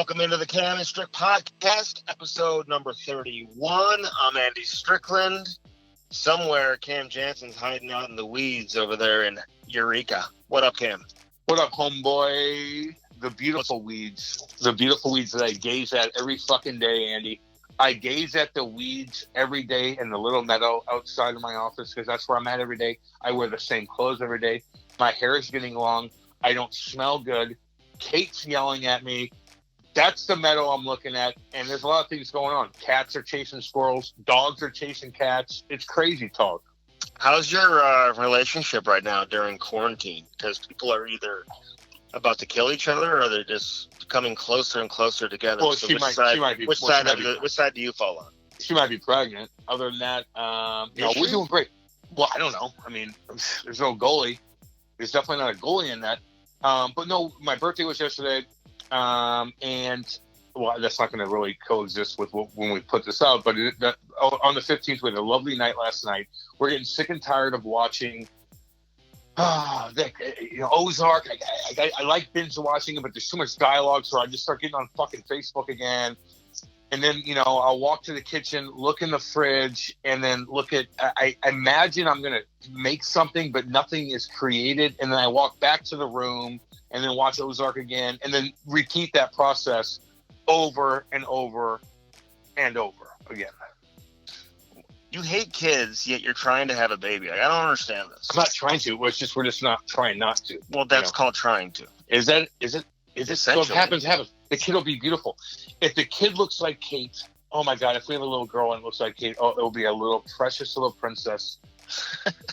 Welcome into the Cam and Strick Podcast, episode number 31. I'm Andy Strickland. Somewhere, Cam Jansen's hiding out in the weeds over there in Eureka. What up, Cam? What up, homeboy? The beautiful weeds. The beautiful weeds that I gaze at every fucking day, Andy. I gaze at the weeds every day in the little meadow outside of my office because that's where I'm at every day. I wear the same clothes every day. My hair is getting long. I don't smell good. Kate's yelling at me. That's the meadow I'm looking at, and there's a lot of things going on. Cats are chasing squirrels. Dogs are chasing cats. It's crazy talk. How's your relationship right now during quarantine? Because people are either about to kill each other or they're just coming closer and closer together. Well, so she might be. Which side do you fall on? She might be pregnant. Other than that, we're doing great. Well, I don't know. I mean, there's no goalie. There's definitely not a goalie in that. But no, my birthday was yesterday. And well, that's not going to really coexist with when we put this out. But on the 15th, we had a lovely night last night. We're getting sick and tired of watching Ozark. I like binge watching it, but there's too much dialogue, so I just start getting on fucking Facebook again. And then, I'll walk to the kitchen, look in the fridge, and then look at, I imagine I'm going to make something, but nothing is created. And then I walk back to the room and then watch Ozark again, and then repeat that process over and over and over again. You hate kids, yet you're trying to have a baby. Like, I don't understand this. I'm not trying to. We're just not trying not to. Well, that's called trying to. Is it? So if it happens, the kid will be beautiful. If the kid looks like Kate, oh my God, if we have a little girl and it looks like Kate, it'll be a little precious little princess.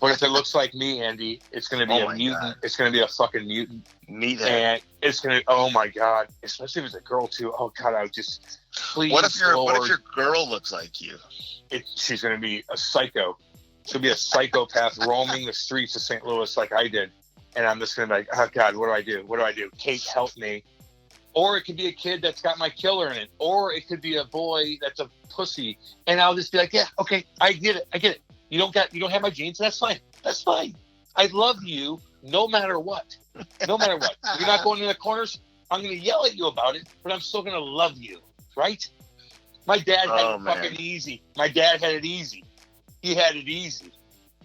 But if it looks like me, Andy, it's going to be a mutant. God. It's going to be a fucking mutant. Meathead. And it's going to, oh my God, especially if it's a girl too. Oh God, I would just, please. What if your girl looks like you? She's going to be a psycho. She'll be a psychopath roaming the streets of St. Louis like I did. And I'm just going to be like, oh God, what do I do? What do I do? Kate, help me. Or it could be a kid that's got my killer in it. Or it could be a boy that's a pussy. And I'll just be like, yeah, okay, I get it. You don't have my genes. That's fine. I love you no matter what. No matter what. You're not going in the corners. I'm going to yell at you about it, but I'm still going to love you. Right? My dad had it fucking easy. My dad had it easy. He had it easy.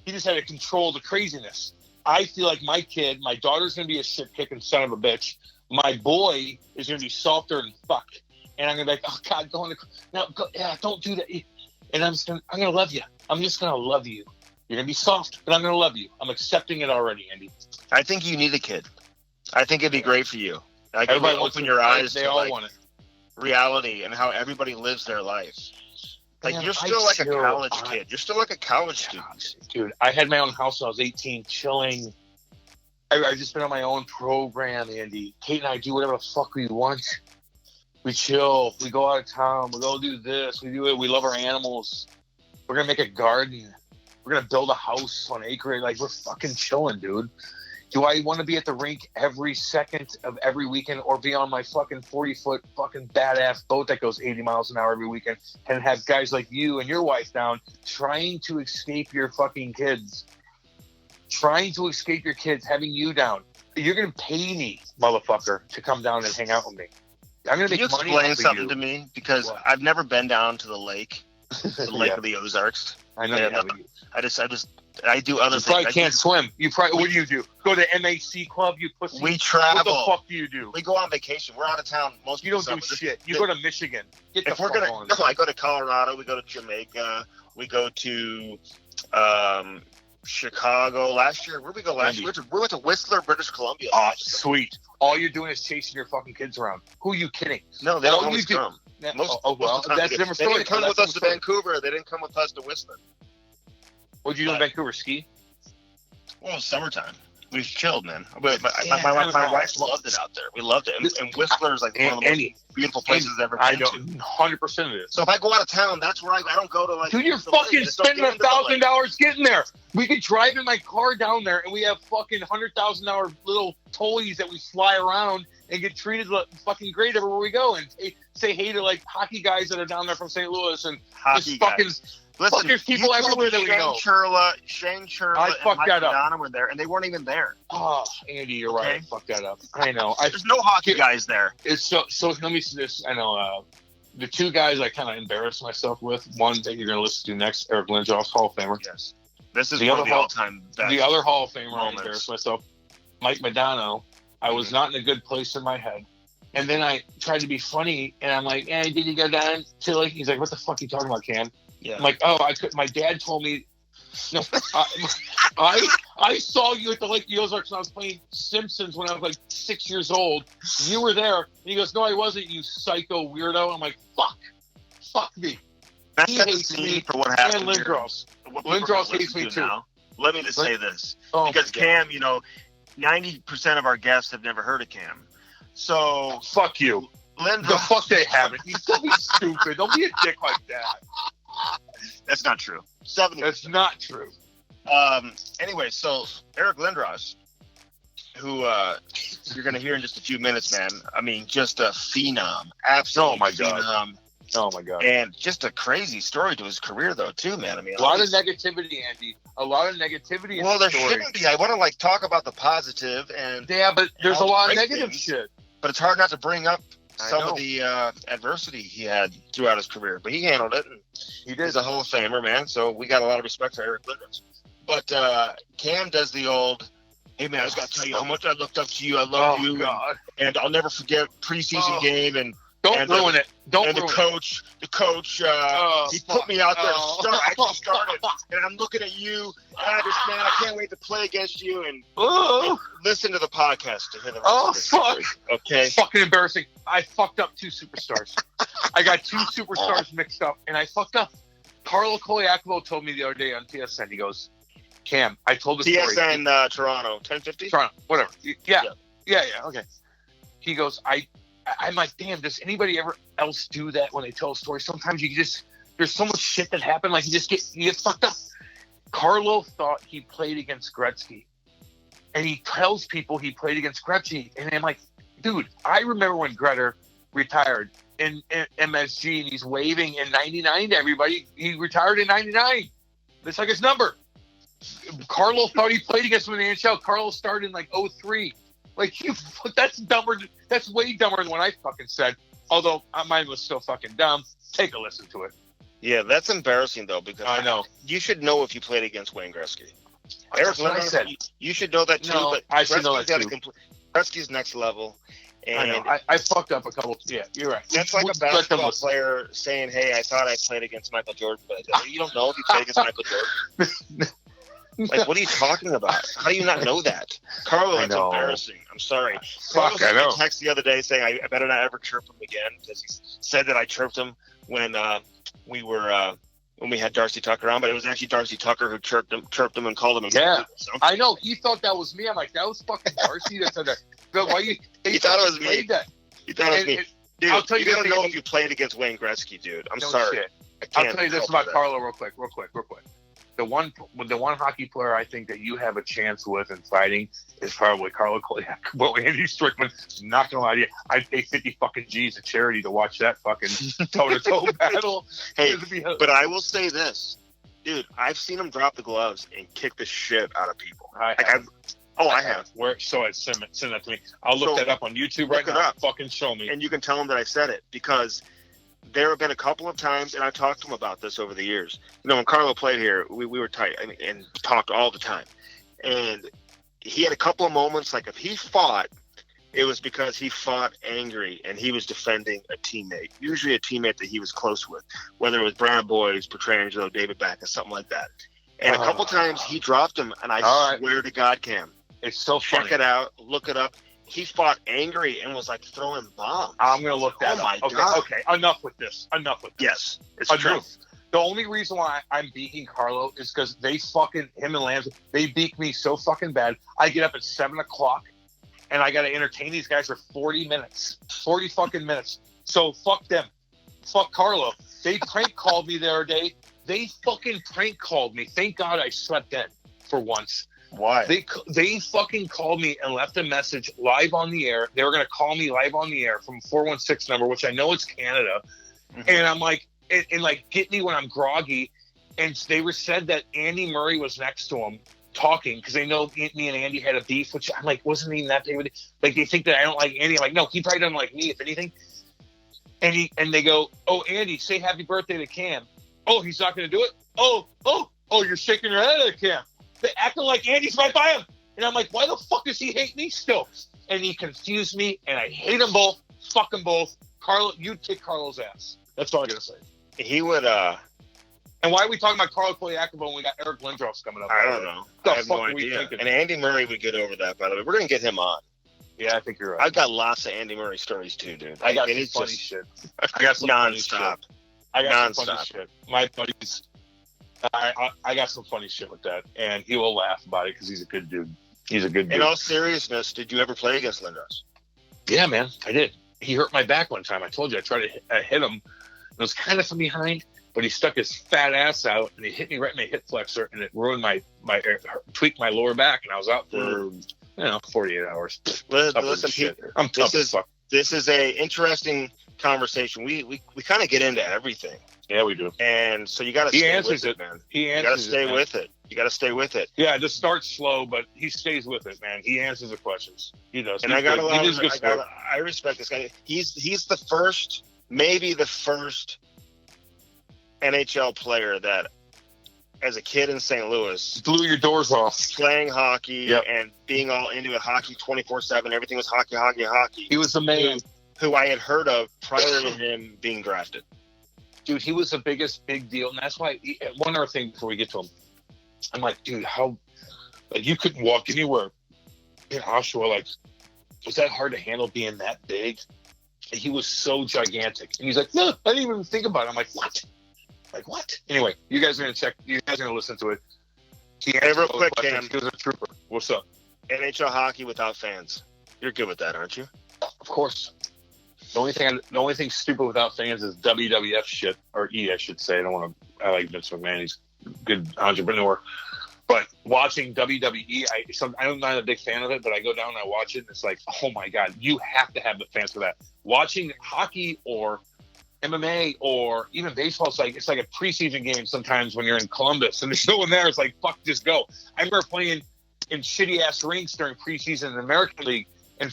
He just had to control the craziness. I feel like my daughter's going to be a shit-kicking son of a bitch. My boy is going to be softer than fuck. And I'm going to be like, oh, God, don't do that. And I'm going to love you. I'm just going to love you. You're going to be soft, but I'm going to love you. I'm accepting it already, Andy. I think you need a kid. I think it'd be great for you. Like, everybody open your eyes to all want it. Reality and how everybody lives their life. Like, you're still like a college kid. You're still like a college student. Dude, I had my own house when I was 18, chilling. I've just been on my own program, Andy. Kate and I do whatever the fuck we want. We chill. We go out of town. We go do this. We do it. We love our animals. We're going to make a garden. We're going to build a house on acreage. Like, we're fucking chilling, dude. Do I want to be at the rink every second of every weekend or be on my fucking 40-foot fucking badass boat that goes 80 miles an hour every weekend and have guys like you and your wife down trying to escape your fucking kids? Trying to escape your kids, having you down. You're going to pay me, motherfucker, to come down and hang out with me. I'm going to make money. Can you explain something to me? Because I've never been down to the lake. The lake of the Ozarks. I know. I do other things. You probably can't swim. What do you do? Go to MAC club, you pussy? We travel. What the fuck do you do? We go on vacation. We're out of town. You don't do shit. You go to Michigan. I go to Colorado. We go to Jamaica. We go to Chicago. Last year, where'd we go last year? We went to Whistler, British Columbia. Oh, sweet. All you're doing is chasing your fucking kids around. Who are you kidding? No, they don't always come. That's a different story. They didn't come with us to Vancouver. They didn't come with us to Whistler. What'd you do in Vancouver? Ski? Well, it was summertime. We chilled, man. My wife loved it out there. We loved it. And Whistler is like one of the most beautiful places I've ever been to. 100% of it. So if I go out of town, that's where I don't go to, like... Dude, you're fucking spending $1,000 getting there. We could drive in my car down there, and we have fucking $100,000 little toys that we fly around and get treated fucking great everywhere we go. And say hey to, like, hockey guys that are down there from St. Louis and Listen, Fuck, there's people everywhere that we know. Shane Churla, I and fucked Mike that up. Madonna were there, and they weren't even there. Oh, Andy, you're right. I fucked that up. I know. There's no hockey guys there. It's so let me see this. I know the two guys I kind of embarrassed myself with. One that you're going to listen to next, Eric Lindros, Hall of Famer. Yes. This is one of the all-time best. The other Hall of Famer moments. I embarrassed myself. Mike Madonna. I was not in a good place in my head. And then I tried to be funny, and I'm like, did you go down to like? He's like, what the fuck are you talking about, Cam? Yeah. I'm like, I could. My dad told me, no, I saw you at the Lake of the Ozarks when I was playing Simpsons when I was like 6 years old. You were there. And he goes, no, I wasn't, you psycho weirdo. I'm like, fuck me. He hates me for what happened. And Lindros. Lindros hates me too. Now. Let me just say this. Because Cam, 90% of our guests have never heard of Cam. So fuck you. Lindros. The fuck they haven't. Don't be stupid. Don't be a dick like that. That's not true. 70%. That's not true. Anyway, so Eric Lindros, who you're going to hear in just a few minutes, man. I mean, just a phenom. Absolute phenom. Oh, my God. And just a crazy story to his career, though, too, man. I mean, a lot of negativity, Andy. A lot of negativity in well, the there shouldn't be. I want to, talk about the positive. And yeah, but there's a lot of negative shit. But it's hard not to bring up some of the adversity he had throughout his career. But he handled it. And he did. He's a Hall of Famer, man. So we got a lot of respect for Eric Lindros. But Cam does the old, hey, man, I just got to tell you how much I looked up to you. I love you. God. And I'll never forget preseason game. And don't ruin it. Don't ruin it. The coach, he put me out there to start. I actually started. And I'm looking at you. I can't wait to play against you. And listen to the podcast to hear the rest of fuck. Okay. Fucking embarrassing. I fucked up two superstars. I got two superstars mixed up, and I fucked up. Carlo Koliakovo told me the other day on TSN, he goes, Cam, I told the story. TSN Toronto, 1050? Toronto, whatever. Yeah, okay. He goes, I'm like, damn, does anybody ever else do that when they tell a story? Sometimes there's so much shit that happened, like you get fucked up. Carlo thought he played against Gretzky, and he tells people he played against Gretzky, and I'm like, dude, I remember when Gretter retired in MSG, and he's waving in 99 to everybody. He retired in 99. That's like his number. Carlo thought he played against him in the NHL. Carlo started in 03. That's dumber. That's way dumber than what I fucking said. Although mine was still fucking dumb. Take a listen to it. Yeah, that's embarrassing though, because I know you should know if you played against Wayne Gretzky. Eric Lindros, you should know that too. No, but I should know that too. Gretzky's next level. And I know. I fucked up a couple. Yeah, you're right. That's like a basketball player saying, "Hey, I thought I played against Michael Jordan," but you don't know if you played against Michael Jordan. What are you talking about? How do you not know that? Carlo, that's embarrassing. I'm sorry. Fuck, I know. He texted the other day saying I better not ever chirp him again because he said that I chirped him when we had Darcy Tucker on, but it was actually Darcy Tucker who chirped him and called him. Yeah, I know. He thought that was me. I'm like, that was fucking Darcy that said that. But why you? He thought it was me. He thought it was me. Dude, I'll tell you, don't know if you played against Wayne Gretzky, dude. I'm sorry. Shit. I'll tell you this about Carlo real quick. The one hockey player I think that you have a chance with in fighting is probably Carlo Koliakovo. Andy Strickman, not gonna lie to you, I'd pay 50 fucking G's to charity to watch that fucking toe-to-toe battle. Hey, but I will say this, dude, I've seen him drop the gloves and kick the shit out of people. I have. Where? So send that to me. I'll look that up on YouTube right now. Fucking show me. And you can tell him that I said it because there have been a couple of times, and I talked to him about this over the years. When Carlo played here, we were tight and talked all the time. And he had a couple of moments, like if he fought, it was because he fought angry and he was defending a teammate, usually a teammate that he was close with, whether it was Brandon Boyes, Pietrangelo, David Backes, something like that. And a couple times he dropped him, and I swear to God, Cam, it's so funny. Check it out, look it up. He fought angry and was throwing bombs. I'm going to look that up. God. Okay. Enough with this. Yes, it's true. The only reason why I'm beating Carlo is because him and Lance, they beat me so fucking bad. I get up at 7 o'clock and I got to entertain these guys for 40 fucking minutes. So fuck them. Fuck Carlo. They prank called me the other day. They fucking prank called me. Thank God I slept in for once. Why? They fucking called me and left a message live on the air. They were going to call me live on the air from 416 number, which I know it's Canada. Mm-hmm. And I'm like, and get me when I'm groggy. And they were said that Andy Murray was next to him talking because they know me and Andy had a beef, which I'm like, wasn't even that big of a deal. Like, they think that I don't like Andy. I'm like, no, he probably doesn't like me, if anything. And they go, oh, Andy, say happy birthday to Cam. Oh, he's not going to do it? Oh, you're shaking your head at Cam. They're acting like Andy's right by him. And I'm like, why the fuck does he hate me still? And he confused me, and I hate them both. Fuck them both. Carlo, you kick Carlo's ass. That's all I got to say. He would, And why are we talking about Carlo Koliakovo when we got Eric Lindros coming up? I don't know. I have no idea. And Andy Murray would get over that, by the way. We're going to get him on. Yeah, I think you're right. I've got lots of Andy Murray stories, too, dude. I got some funny shit. I got some nonstop. I got some funny shit. My buddies, I got some funny shit with that, and he will laugh about it because he's a good dude. He's a good dude. In all seriousness, did you ever play against Lindros? Yeah, man, I did. He hurt my back one time. I told you I tried to hit him. It was kind of from behind, but he stuck his fat ass out, and he hit me right in my hip flexor, and it ruined my tweaked my lower back, and I was out for 48 hours. Listen, I'm tough as fuck. This is a interesting conversation. We kind of get into everything. Yeah, we do. And so you got to stay with it, man. You got to stay with it. You got to stay with it. Yeah, just start slow, but he stays with it, man. He answers the questions. He does. And I respect this guy. He's the first, maybe the first NHL player that, as a kid in St. Louis, blew your doors off playing hockey and being all into it, hockey 24/7. Everything was hockey. He was the man who I had heard of prior to him being drafted. Dude, he was the big deal, and that's why. One other thing before we get to him, I'm like, dude, how you couldn't walk anywhere in Oshawa? Like, was that hard to handle being that big? And he was so gigantic, and he's like, no, I didn't even think about it. I'm like, what? Like what? Anyway, you guys are gonna check. You guys are gonna listen to it. Hey, real quick, Cam. He was a trooper. What's up? NHL hockey without fans. You're good with that, aren't you? Of course. The only thing stupid without fans is WWF shit, or I should say. I like Vince McMahon. He's a good entrepreneur. But watching WWE, I'm not a big fan of it, but I go down and I watch it, and it's like, oh my God, you have to have the fans for that. Watching hockey or MMA or even baseball, it's like a preseason game sometimes when you're in Columbus and there's no one there. It's like, fuck, just go. I remember playing in shitty ass rinks during preseason in the American League, and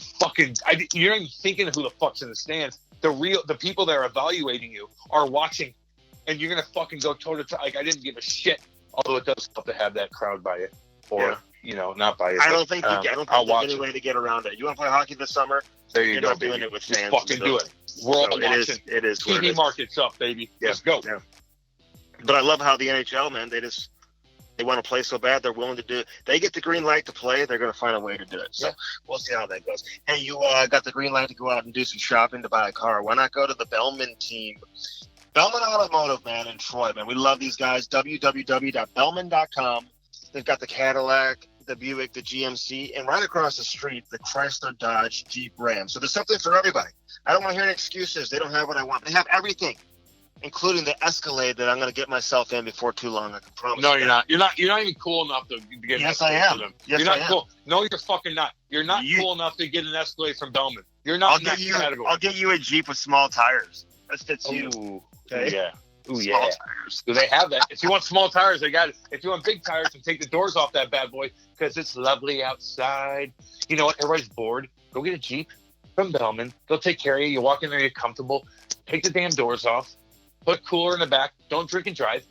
you're not even thinking of who the fuck's in the stands. The people that are evaluating you are watching, and you're gonna fucking go toe to toe. Like, I didn't give a shit. Although it does help to have that crowd by it, or not by it. I don't think there's any way to get around it. You want to play hockey this summer? There you You're go, not baby. doing it with Just fans. fucking do it. We're all watching. It is. TV market's up, baby. Yeah. Let's go. Yeah. But I love how the NHL, man, they want to play so bad, they're willing to do it. They get the green light to play, they're going to find a way to do it. So we'll see how that goes. Hey, you got the green light to go out and do some shopping to buy a car. Why not go to the Bellman team? Bellman Automotive, man, in Troy, man. We love these guys. www.bellman.com. They've got the Cadillac, the Buick, the GMC, and right across the street, the Chrysler, Dodge, Jeep, Ram. So there's something for everybody. I don't want to hear any excuses. They don't have what I want. They have everything, including the Escalade that I'm going to get myself in before too long. I can promise. No, you're not. You're not even cool enough to get an Escalade. Yes, I am. From them. Yes, you're not I am. cool. No, you're fucking not. You're not cool enough to get an Escalade from Bellman. You're not in that category. I'll get you a Jeep with small tires. That fits you. Okay. Yeah. Ooh, small tires. Do they have that? If you want small tires, they got it. If you want big tires, then take the doors off that bad boy because it's lovely outside. You know what? Everybody's bored. Go get a Jeep from Bellman. They'll take care of you. You walk in there, you're comfortable. Take the damn doors off. Put cooler in the back. Don't drink and drive.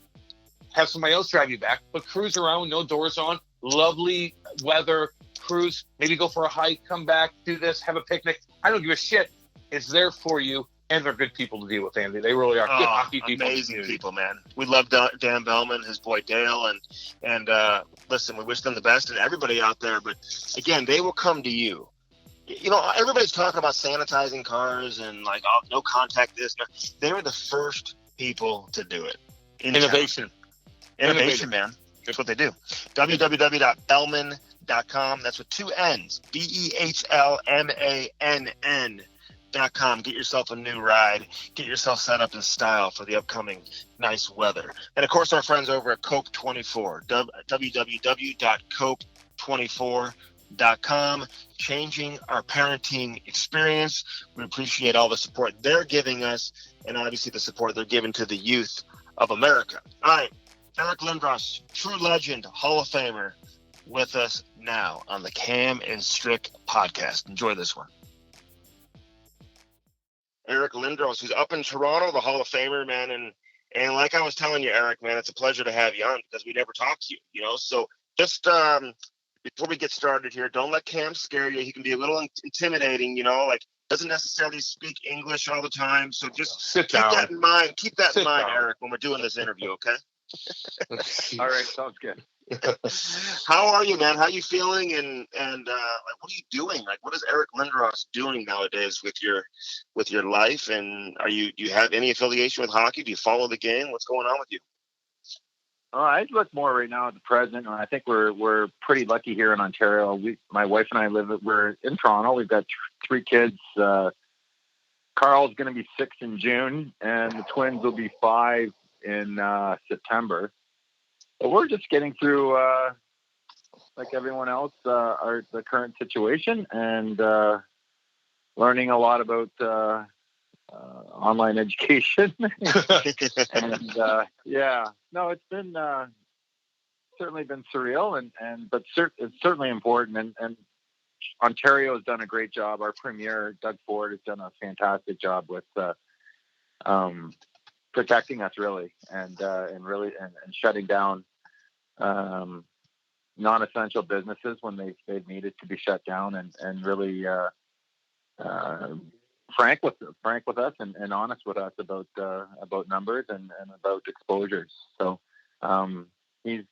Have somebody else drive you back. But cruise around with no doors on. Lovely weather. Cruise. Maybe go for a hike. Come back. Do this. Have a picnic. I don't give a shit. It's there for you. And they're good people to deal with, Andy. They really are good hockey people. Amazing people, man. We love Dan Bellman, his boy Dale, and listen, we wish them the best and everybody out there. But again, they will come to you. You know, everybody's talking about sanitizing cars and like no contact this. No. They were the first people to do it. Innovation, man. That's what they do. www.bellman.com. That's with 2 N's. BEHLMANN.com. Get yourself a new ride. Get yourself set up in style for the upcoming nice weather. And, of course, our friends over at Cope 24, www.cope24.com, changing our parenting experience. We appreciate all the support they're giving us and, obviously, the support they're giving to the youth of America. All right. Eric Lindros, true legend, Hall of Famer, with us now on the Cam and Strick Podcast. Enjoy this one. Eric Lindros, who's up in Toronto, the Hall of Famer, man, and like I was telling you, Eric, man, it's a pleasure to have you on because we never talked to you, you know. So just before we get started here, don't let Cam scare you. He can be a little intimidating, you know, like doesn't necessarily speak English all the time. So just keep that in mind. Keep that in mind, Eric, when we're doing this interview, okay? All right, sounds good. How are you, man? How are you feeling? And like, what are you doing? Like, what is Eric Lindros doing nowadays with your life? And do you have any affiliation with hockey? Do you follow the game? What's going on with you? I look more right now at the present, and I think we're pretty lucky here in Ontario. My wife and I we're in Toronto. We've got three kids. Carl's going to be 6 in June, and the twins will be 5 in September. But we're just getting through, like everyone else, the current situation and learning a lot about online education. And it's been certainly been surreal, but it's certainly important. And Ontario has done a great job. Our premier, Doug Ford, has done a fantastic job with protecting us, really, and shutting down non-essential businesses when they've needed to be shut down, and really frank with us and honest with us about numbers and about exposures. So he's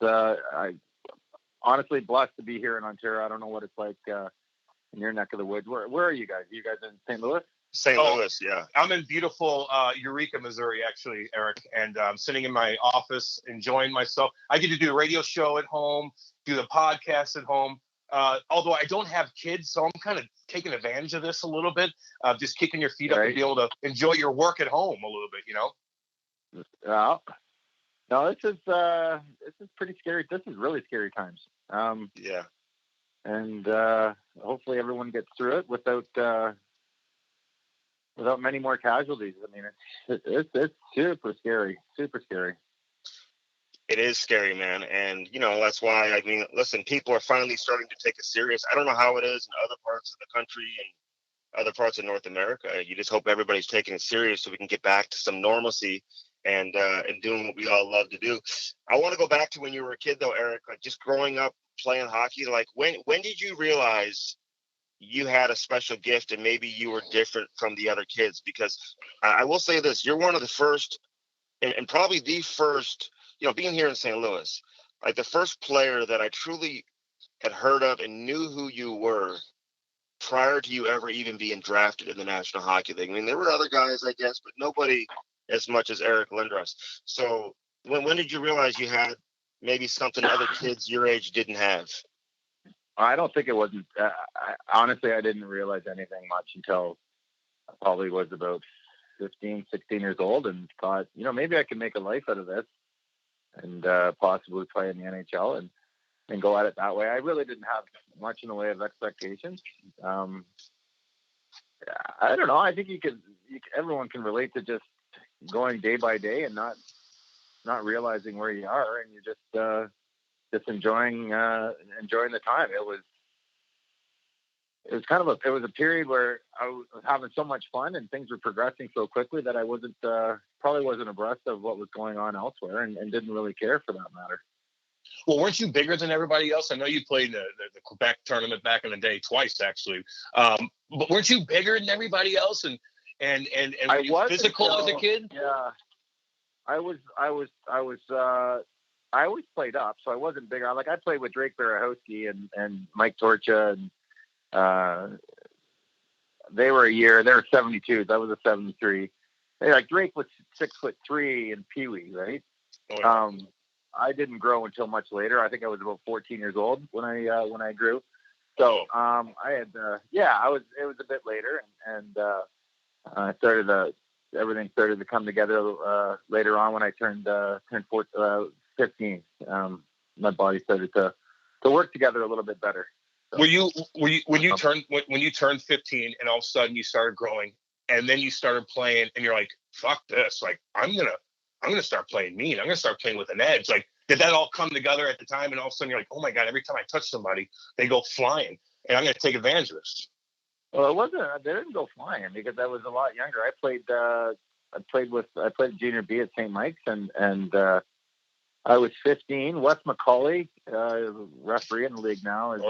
honestly blessed to be here in Ontario. I don't know what it's like in your neck of the woods. Where are you guys? Are you guys in St. Louis? St. Louis, yeah. I'm in beautiful Eureka, Missouri, actually, Eric, and I'm sitting in my office enjoying myself. I get to do the radio show at home, do the podcast at home. Although I don't have kids, so I'm kind of taking advantage of this a little bit, just kicking your feet up and be able to enjoy your work at home a little bit, you know? No, this is pretty scary. This is really scary times. Yeah. And hopefully everyone gets through it without many more casualties. I mean, it's super scary, super scary. It is scary, man. And, you know, that's why, I mean, listen, people are finally starting to take it serious. I don't know how it is in other parts of the country and other parts of North America. You just hope everybody's taking it serious so we can get back to some normalcy and doing what we all love to do. I want to go back to when you were a kid, though, Eric, like just growing up playing hockey. Like, when did you realize you had a special gift and maybe you were different from the other kids? Because I will say this, you're one of the first and probably the first, you know, being here in St. Louis, like the first player that I truly had heard of and knew who you were prior to you ever even being drafted in the National Hockey League. I mean, there were other guys, I guess, but nobody as much as Eric Lindros. So when did you realize you had maybe something other kids your age didn't have? I don't think it wasn't. Honestly, I didn't realize anything much until I probably was about 15, 16 years old and thought, you know, maybe I can make a life out of this and possibly play in the NHL and go at it that way. I really didn't have much in the way of expectations. I don't know. I think everyone can relate to just going day by day and not realizing where you are, and you're just enjoying the time. It was a period where I was having so much fun and things were progressing so quickly that I probably wasn't abreast of what was going on elsewhere and didn't really care for that matter. Well, weren't you bigger than everybody else? I know you played the Quebec tournament back in the day twice, actually. But weren't you bigger than everybody else? And were you physical as a kid? Yeah, I always played up, so I wasn't bigger. Like I played with Drake Barahowski and Mike Torcha, and they were 72s. I was a 73. Like Drake was 6'3" in Pee Wee, right? Oh, yeah. I didn't grow until much later. I think I was about 14 years old when I grew. So I had it was a bit later, and everything started to come together later on when I turned 15. My body started to work together a little bit better. So, when you turned 15 and all of a sudden you started growing and then you started playing and you're like, fuck this, like I'm gonna start playing mean. I'm gonna start playing with an edge. Like, Did that all come together at the time, and all of a sudden you're like, oh my God, every time I touch somebody, they go flying, and I'm going to take advantage of this? Well, it wasn't. They didn't go flying because I was a lot younger. I played junior B at St. Mike's, and I was 15. Wes McCauley, referee in the league now, is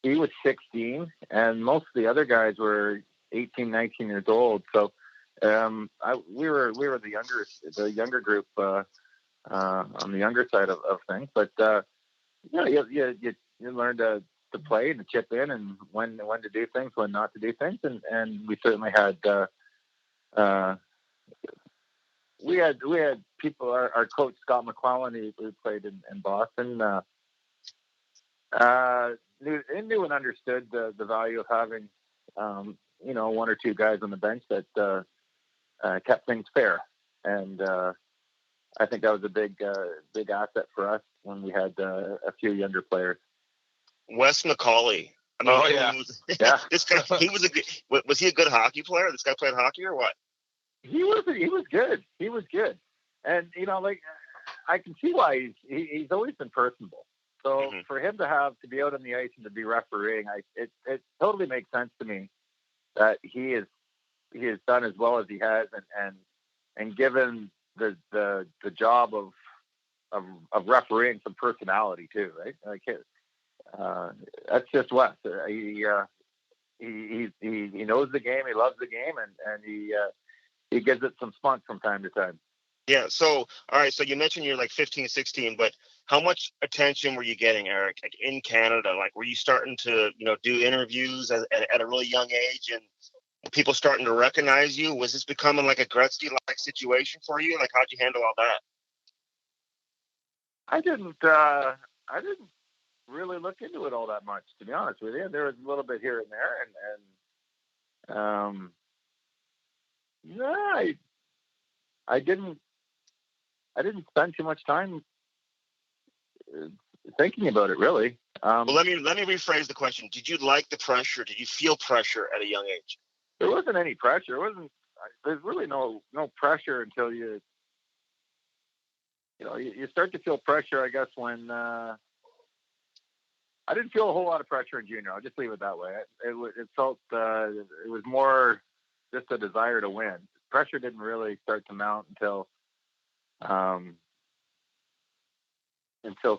he was 16, and most of the other guys were 18, 19 years old. So we were the younger group on the younger side of things. But you learn to play and to chip in, and when to do things, when not to do things, and we certainly had we had people. Our coach Scott McClellan, who played in Boston, knew and understood the value of having one or two guys on the bench that kept things fair, and I think that was a big asset for us when we had a few younger players. Wes McCauley. I mean, this guy, was he a good hockey player? This guy played hockey or what? He was good. He was good. And, I can see why he's always been personable. So for him to be out on the ice and to be refereeing, it totally makes sense to me that he has done as well as he has and given the job of refereeing some personality too, right? That's just Wes. He knows the game. He loves the game, and he gives it some spunk from time to time. Yeah. So, all right. So you mentioned you're like 15, 16, but how much attention were you getting, Eric, like in Canada? Like, were you starting to, do interviews at a really young age and people starting to recognize you? Was this becoming like a Gretzky-like situation for you? Like, how'd you handle all that? I didn't really look into it all that much, to be honest with you. There was a little bit here and there, I didn't spend too much time thinking about it, really. Well, let me rephrase the question. Did you like the pressure? Did you feel pressure at a young age? There wasn't any pressure. There's really no pressure until you start to feel pressure, I guess, when I didn't feel a whole lot of pressure in junior. I'll just leave it that way. It felt it was more just a desire to win. Pressure didn't really start to mount until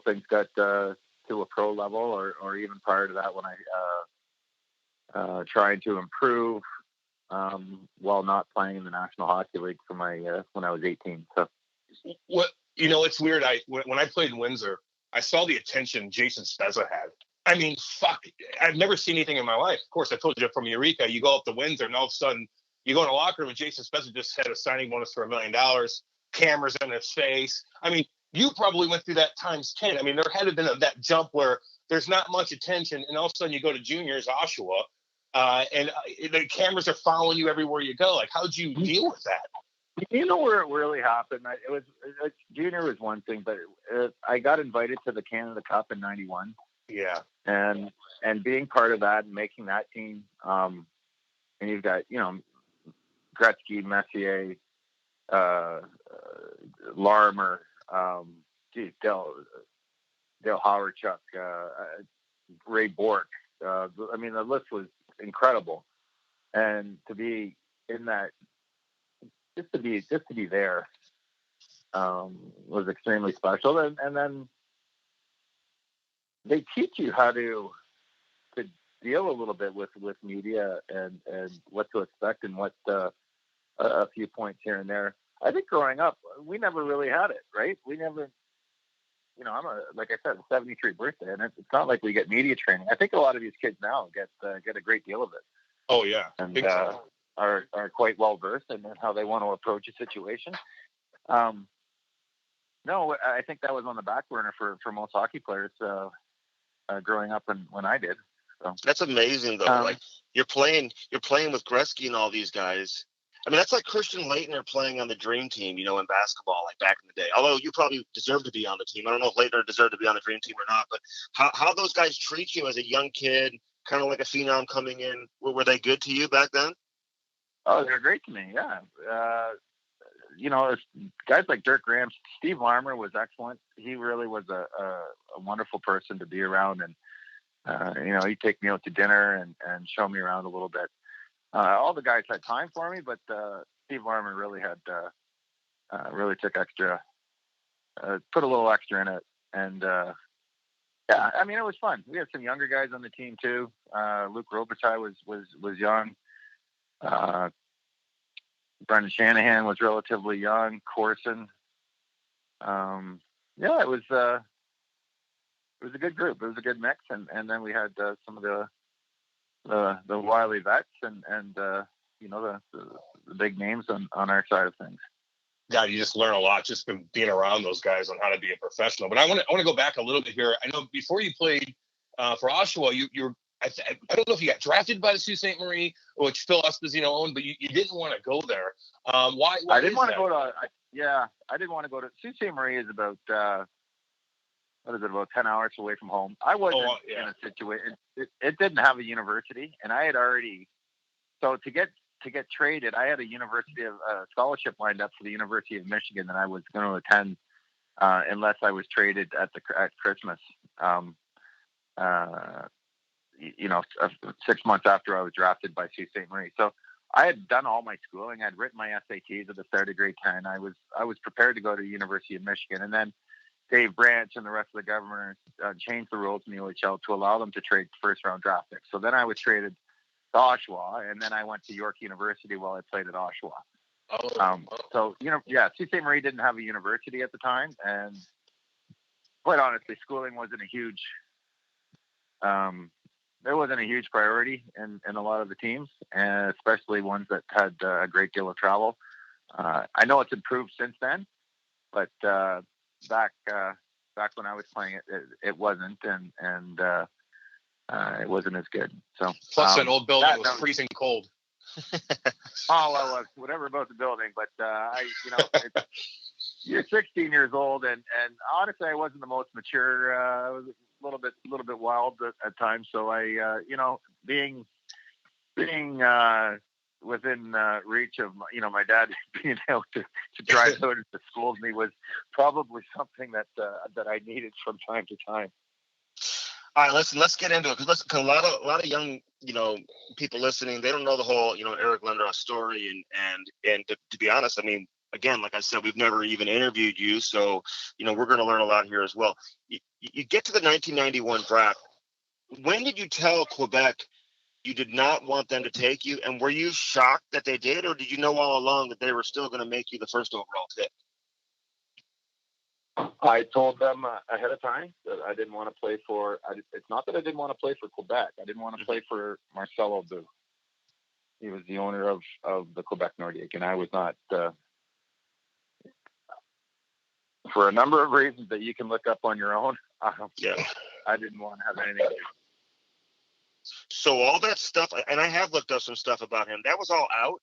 things got to a pro level, or even prior to that, when I tried to improve while not playing in the National Hockey League for when I was 18. So, it's weird. When I played in Windsor, I saw the attention Jason Spezza had. I mean, fuck, I've never seen anything in my life. Of course, I told you from Eureka, you go up to Windsor, and all of a sudden, you go in a locker room, and Jason Spezza just had a signing bonus for $1 million, cameras in his face. I mean, you probably went through that times 10. I mean, there had to have been that jump where there's not much attention, and all of a sudden you go to juniors, Oshawa, and the cameras are following you everywhere you go. Like, how'd you deal with that? You know where it really happened? Junior was one thing, but I got invited to the Canada Cup in '91. Yeah. And being part of that and making that team, and you've got, Gretzky, Messier, Larmer, Dale Howardchuk, Ray Bork. I mean, the list was incredible, and to be in that, just to be there, was extremely special. And then they teach you how to deal a little bit with media and what to expect and what a few points here and there. I think growing up, we never really had it, right? We never, I'm like I said, a 73 birthday, and it's not like we get media training. I think a lot of these kids now get a great deal of it. Oh yeah, and are quite well versed in how they want to approach a situation. No, I think that was on the back burner for most hockey players growing up when I did. So. That's amazing, though. Like you're playing with Gretzky and all these guys. I mean, that's like Christian Laettner playing on the Dream Team, in basketball, like back in the day. Although you probably deserve to be on the team. I don't know if Laettner deserved to be on the Dream Team or not. But how those guys treat you as a young kid, kind of like a phenom coming in, were they good to you back then? Oh, they're great to me. Yeah. guys like Dirk Graham, Steve Larmer was excellent. He really was a wonderful person to be around, and he'd take me out to dinner and show me around a little bit. All the guys had time for me, but Steve Larmer really had really took extra, put a little extra in it, and yeah, I mean, it was fun. We had some younger guys on the team too. Luke Robitaille was young. Brendan Shanahan was relatively young. Corson. Yeah, it was a good group. It was a good mix, and then we had some of the wily vets and the big names on our side of things. Yeah, you just learn a lot just from being around those guys on how to be a professional. But I want to go back a little bit here. I know before you played for Oshawa, you I don't know if you got drafted by the Sault Ste. Marie, which Phil Esposito owned, but you didn't want to go there. Why I didn't want to go to. I didn't want to go to Sault Ste. Marie. Is about what is it? About 10 hours away from home. I wasn't in a situation. It didn't have a university, and I had already. So to get traded, I had a university of scholarship lined up for the University of Michigan that I was going to attend unless I was traded at Christmas. 6 months after I was drafted by Sault Ste. Marie. So I had done all my schooling. I'd written my SATs at the start of grade 10. I was prepared to go to the University of Michigan, and then Dave Branch and the rest of the governors changed the rules in the OHL to allow them to trade first-round draft picks. So then I was traded to Oshawa, and then I went to York University while I played at Oshawa. So, Sault Ste. Marie didn't have a university at the time, and quite honestly, schooling wasn't a huge priority in a lot of the teams, and especially ones that had a great deal of travel. I know it's improved since then, but back when I was playing it wasn't, and it wasn't as good. So plus that old building was freezing cold. Whatever about the building, but you're 16 years old, and honestly, I wasn't the most mature. I was a little bit wild at times. So I, being within reach of my dad being able to drive out to school with me was probably something that I needed from time to time. All right, let's get into it, because a lot of young people listening, they don't know the whole Eric Lindros story, and to be honest, I mean, again, like I said, we've never even interviewed you, so we're going to learn a lot here as well. You get to the 1991 draft. When did you tell Quebec you did not want them to take you, and were you shocked that they did, or did you know all along that they were still going to make you the first overall pick? I told them ahead of time that I didn't want to play for. It's not that I didn't want to play for Quebec. I didn't want to play for Marcel Aubé. He was the owner of the Quebec Nordiques, and I was not. For a number of reasons that you can look up on your own, I didn't want to have anything to do. So all that stuff, and I have looked up some stuff about him, that was all out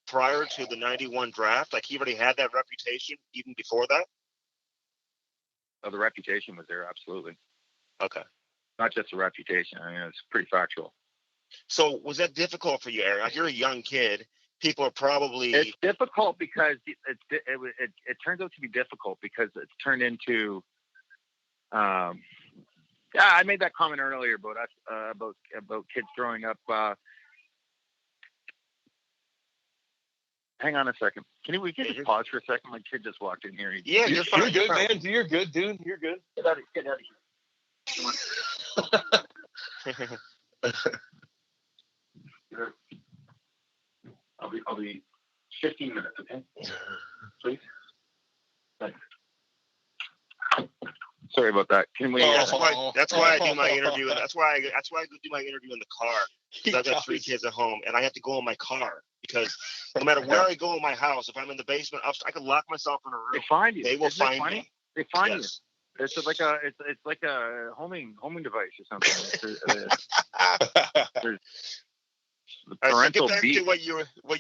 prior to the 91 draft? Like, he already had that reputation even before that? Oh, the reputation was there, absolutely. Okay. Not just a reputation. I mean, it's pretty factual. So was that difficult for you, Eric? Like, you're a young kid. People are probably... It's difficult because it turns out to be difficult because it's turned into... I made that comment earlier about us, about kids growing up. Hang on a second. Can we just pause for a second? My kid just walked in here. You're fine. You're good, man. You're good, dude. You're good. Get out of here. I'll be 15 minutes, okay? Please. Thanks. Sorry about that. Can we? That's why I do my interview. That's why I do my interview in the car. Because I've got 3 kids at home, and I have to go in my car because no matter where I go in my house, if I'm in the basement, I can lock myself in a room. They find you. They will find me. They find you. It's like a homing device or something. There's the parental get back beat. to what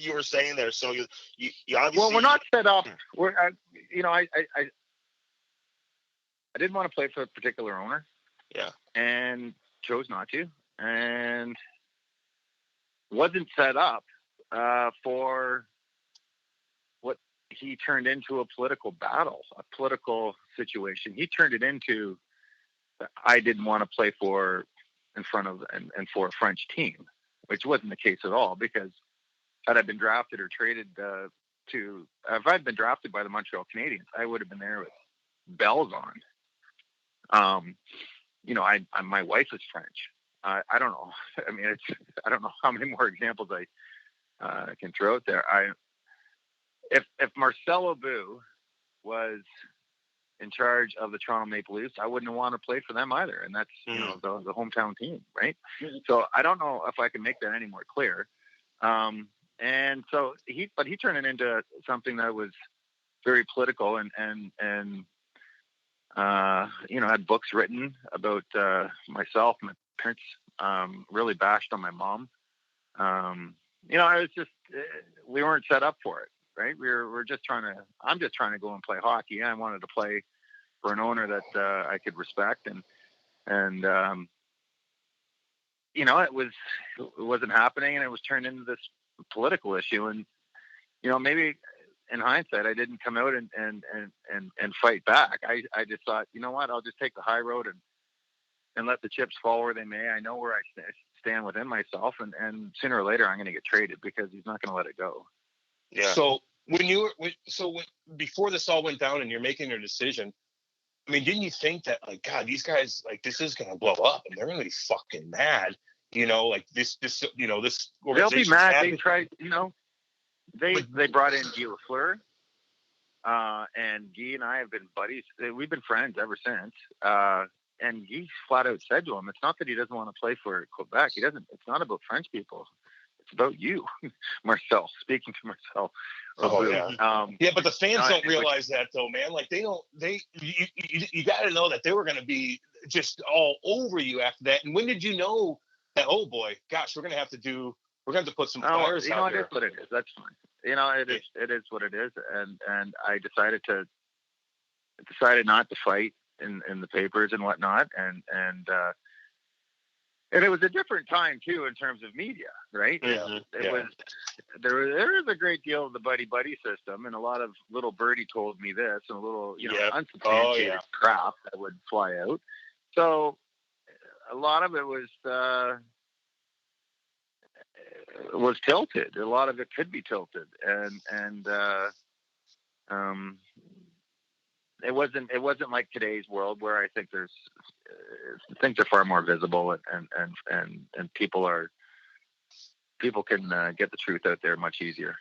you were saying there. So you obviously. Well, we're not set up. I didn't want to play for a particular owner. Yeah. And chose not to, and wasn't set up for what he turned into a political battle, a political situation. He turned it into, I didn't want to play for, in front of, and for a French team, which wasn't the case at all, because had I been drafted or traded if I'd been drafted by the Montreal Canadiens, I would have been there with bells on. My wife is French. I don't know. I mean, I don't know how many more examples I can throw out there. If Marcel Aubut was in charge of the Toronto Maple Leafs, I wouldn't want to play for them either. And that's, the hometown team, right? So I don't know if I can make that any more clear. And so he turned it into something that was very political and had books written about myself. My parents really bashed on my mom. It was just, we weren't set up for it, right? I'm just trying to go and play hockey. I wanted to play for an owner that I could respect. And it wasn't happening, and it was turned into this political issue. And, maybe in hindsight, I didn't come out and fight back. I just thought, you know what, I'll just take the high road and let the chips fall where they may. I know where I stand within myself, and sooner or later I'm going to get traded, because he's not going to let it go. Yeah. So before this all went down and you're making your decision, I mean, didn't you think that, like, God, these guys, like, this is going to blow up and they're going to be fucking mad? Like this this they'll be mad. They tried, they brought in Guy Lafleur, and Guy and I have been buddies. We've been friends ever since. And Guy flat out said to him, it's not that he doesn't want to play for Quebec. It's not about French people. It's about you, Marcel, speaking to Marcel. Oh, yeah. But the fans don't realize that, though, man. Like, you got to know that they were going to be just all over you after that. And when did you know that, oh boy, gosh, we're going to have to put some fires out there? It is what it is. That's fine. It is what it is. And I decided not to fight in the papers and whatnot. And it was a different time too, in terms of media, right? Yeah. There is a great deal of the buddy system, and a lot of little birdie told me this, and a little, unsubstantiated crap that would fly out. So a lot of it was tilted. A lot of it could be tilted, and it wasn't like today's world, where I think things are far more visible, and people can get the truth out there much easier.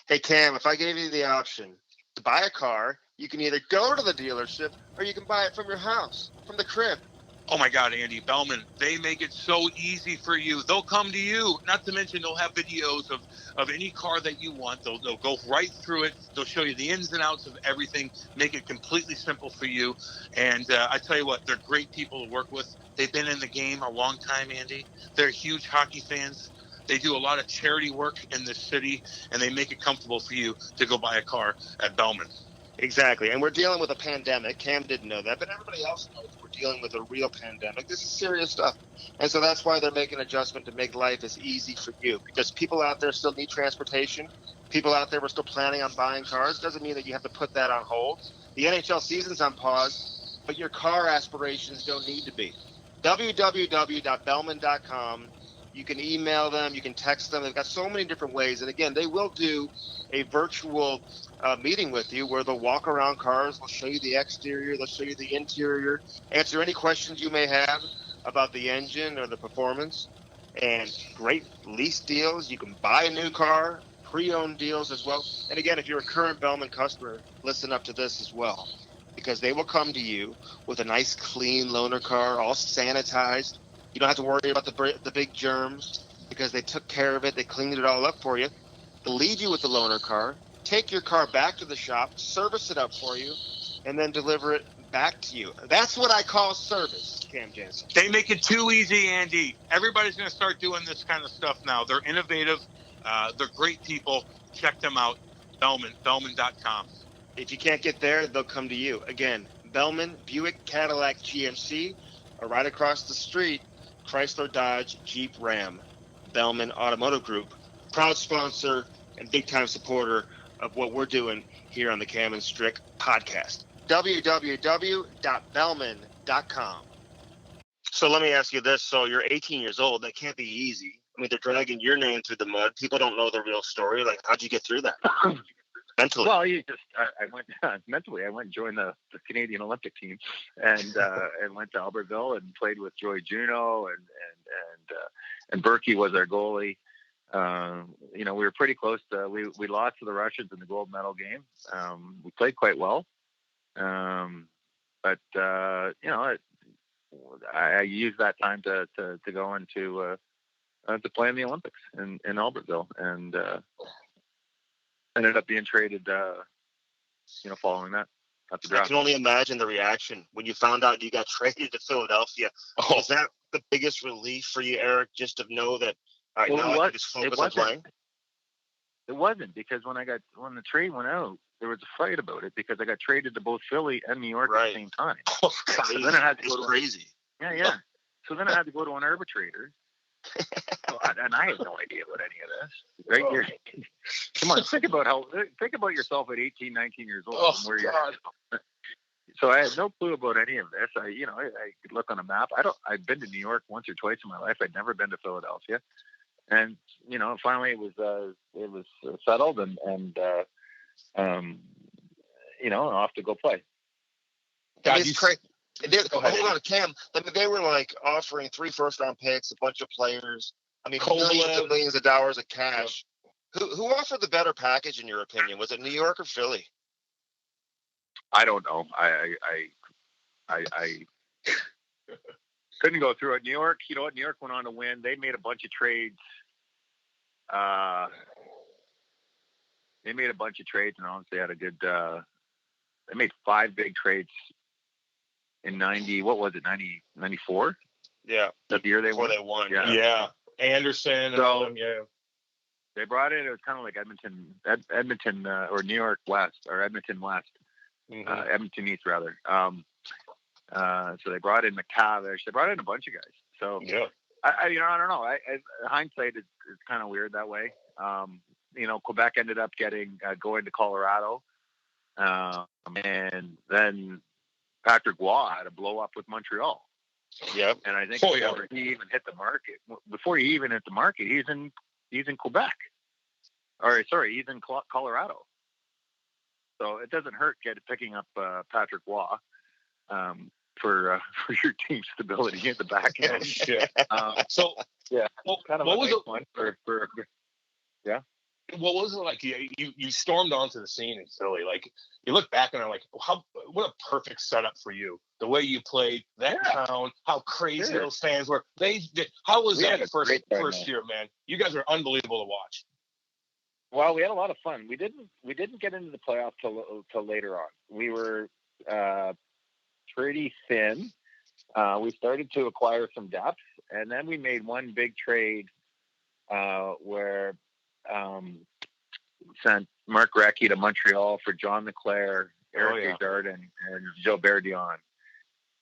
Hey, Cam, if I gave you the option to buy a car, you can either go to the dealership or you can buy it from your house, from the crib. Oh my God, Andy, Bellman, they make it so easy for you. They'll come to you. Not to mention, they'll have videos of any car that you want. They'll go right through it. They'll show you the ins and outs of everything, make it completely simple for you. And I tell you what, they're great people to work with. They've been in the game a long time, Andy. They're huge hockey fans. They do a lot of charity work in this city, and they make it comfortable for you to go buy a car at Bellman. Exactly. And we're dealing with a pandemic. Cam didn't know that, but everybody else knows we're dealing with a real pandemic. This is serious stuff. And so that's why they're making an adjustment to make life as easy for you, because people out there still need transportation. People out there were still planning on buying cars. Doesn't mean that you have to put that on hold. The NHL season's on pause, but your car aspirations don't need to be. www.bellman.com. You can email them. You can text them. They've got so many different ways. And again, they will do a virtual meeting with you where they'll walk around cars. They'll show you the exterior. They'll show you the interior. Answer any questions you may have about the engine or the performance. And great lease deals. You can buy a new car. Pre-owned deals as well. And again, if you're a current Bellman customer, listen up to this as well, because they will come to you with a nice, clean loaner car, all sanitized. You don't have to worry about the big germs, because they took care of it. They cleaned it all up for you. They'll leave you with the loaner car, take your car back to the shop, service it up for you, and then deliver it back to you. That's what I call service, Cam Jansen. They make it too easy, Andy. Everybody's going to start doing this kind of stuff now. They're innovative. They're great people. Check them out. Bellman.com. If you can't get there, they'll come to you. Again, Bellman, Buick, Cadillac, GMC, or right across the street, Chrysler, Dodge, Jeep, Ram. Bellman Automotive Group, proud sponsor and big-time supporter of what we're doing here on the Cam and Strick Podcast. www.bellman.com. So let me ask you this. So you're 18 years old. That can't be easy. I mean, they're dragging your name through the mud. People don't know the real story. Like, how'd you get through that? Mentally? Well, I went mentally. I went and joined the Canadian Olympic team, and went to Albertville and played with Joy Juneau, and Berkey was our goalie. We were pretty close to. We lost to the Russians in the gold medal game. We played quite well, but I used that time to go into to play in the Olympics in Albertville, and ended up being traded, following that. At the draft. I can only imagine the reaction when you found out you got traded to Philadelphia. Was that the biggest relief for you, Eric, just to know that, all right, now I can just focus on playing? It wasn't, because when the trade went out, there was a fight about it because I got traded to both Philly and New York at the same time. Oh, God, so then I had to go crazy. Yeah. So then I had to go to an arbitrator. And I had no idea about any of this. Right? Come on, think about yourself at 18, 19 years old. Oh, where God. So I had no clue about any of this. I could look on a map. I've been to New York once or twice in my life. I'd never been to Philadelphia. And, finally it was settled and off to go play. God, it's crazy. Hold on, Cam. They were like offering 3 first-round picks, a bunch of players. I mean, millions of dollars of cash. Who offered the better package in your opinion? Was it New York or Philly? I don't know. I couldn't go through it. New York, New York went on to win. They made a bunch of trades. And obviously had a good. They made 5 big trades in 90. What was it? 94. Yeah, that the year they won. Yeah. Anderson. So they brought in. It was kind of like Edmonton or New York West or Edmonton West, Edmonton East rather. So they brought in McTavish. They brought in a bunch of guys. So I don't know. Hindsight is kind of weird that way. Quebec ended up going to Colorado, and then Patrick Waugh had a blow up with Montreal. Yep. And I think before he even hit the market, he's in Quebec. He's in Colorado. So it doesn't hurt picking up Patrick Waugh for your team's stability in the back end. Oh, shit. So yeah, kind of what was one for yeah. What was it like? You stormed onto the scene in Philly. Like, you look back and are like, what a perfect setup for you. The way you played that town, how crazy those fans were. How was that first year, man? You guys were unbelievable to watch. Well, we had a lot of fun. We didn't get into the playoffs till later on. We were pretty thin. We started to acquire some depth, and then we made one big trade where sent Mark Recchi to Montreal for John LeClaire, Eric Desjardins, and Joe Berdion.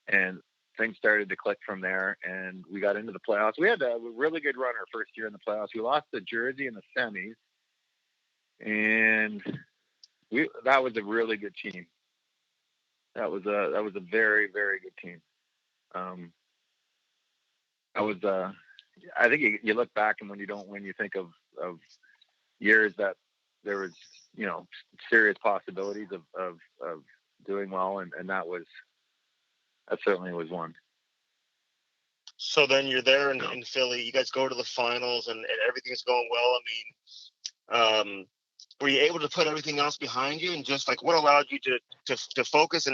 And things started to click from there, and we got into the playoffs. We had a really good run our first year in the playoffs. We lost to Jersey in the semis, and that was a really good team. That was a very, very good team. I think you look back, and when you think of years that there was, serious possibilities of doing well, and that certainly was one. So then you're there in Philly. You guys go to the finals, and everything's going well. I mean, were you able to put everything else behind you, and just like what allowed you to focus,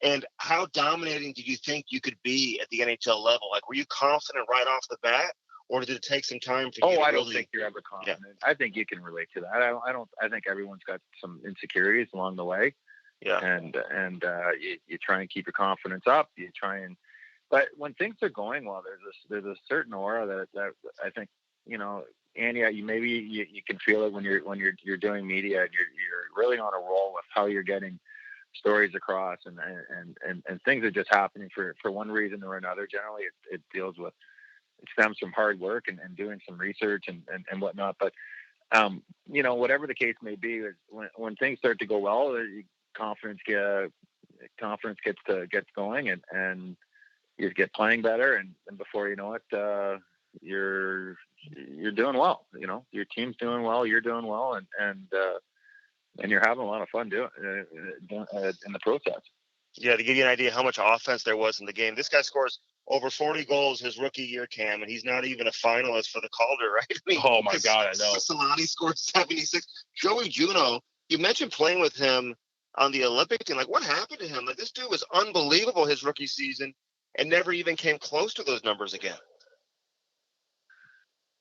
and how dominating did you think you could be at the NHL level? Like, were you confident right off the bat, or did it take some time for you to I don't think you're ever confident. Yeah. I think you can relate to that. I think everyone's got some insecurities along the way. Yeah. And you try and keep your confidence up. But when things are going well, there's a certain aura that I think, Andy, you can feel it when you're doing media, and you're really on a roll with how you're getting stories across, and things are just happening for one reason or another. Generally, it stems from hard work and doing some research and whatnot. But Whatever the case may be, when things start to go well, confidence gets going, and you get playing better, and before you know it, you're doing well. Your team's doing well, you're doing well, and you're having a lot of fun doing in the process. Yeah, to give you an idea how much offense there was in the game, this guy scores over 40 goals his rookie year, Cam, and he's not even a finalist for the Calder, right? I mean, oh my God, I know. Solani scored 76. Joey Juneau, you mentioned playing with him on the Olympic team. Like, what happened to him? Like, this dude was unbelievable his rookie season and never even came close to those numbers again.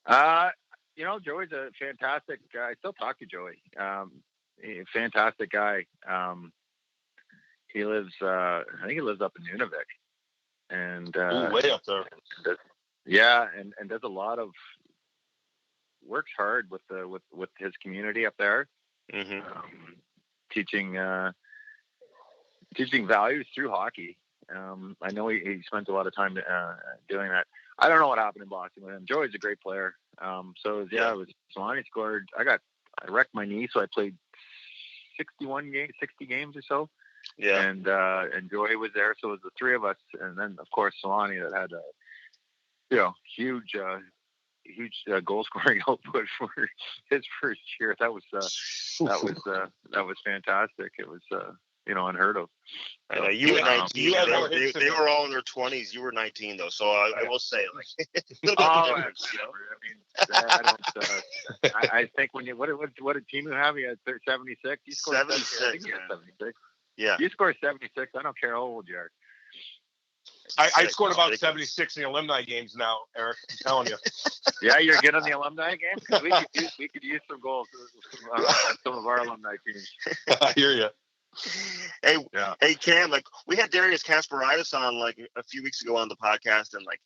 Joey's a fantastic guy. I still talk to Joey. A fantastic guy. He lives, I think he lives up in Nunavik, and way up there. And does a lot of works hard with his community up there, teaching values through hockey. I know he spent a lot of time doing that. I don't know what happened in Boston with him. Joey's a great player. It was Solani scored. I wrecked my knee, so I played 60 games or so. Yeah. And Joey was there, so it was the three of us, and then of course Solani that had a huge goal scoring output for his first year. That was fantastic. It was unheard of. I know you were 19. They were all in their 20s. You were 19 though, so I will say, like, a little bit of difference, I think when you what did Timu have? He had 76. You scored 76. 76. Yeah. You scored 76. I don't care how old you are. I scored about 76 in the alumni games now, Eric. I'm telling you. Yeah, you're good on the alumni game? Because we could use some goals on some of our alumni teams. I hear you. Hey, Cam, like, we had Darius Kasparidis on like a few weeks ago on the podcast, and like,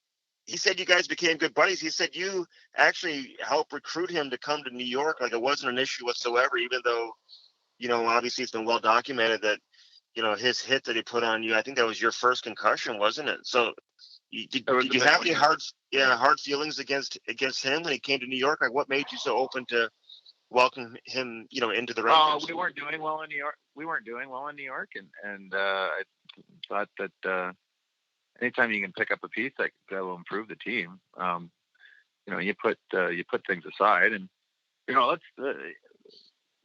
he said you guys became good buddies. He said you actually helped recruit him to come to New York. Like, it wasn't an issue whatsoever, even though, obviously it's been well documented that, his hit that he put on you, I think that was your first concussion, wasn't it? So did you have any hard feelings against him when he came to New York? Like, what made you so open to welcome him, into the Rangers? We weren't doing well in New York. And I thought that anytime you can pick up a piece that will improve the team, you put things aside, and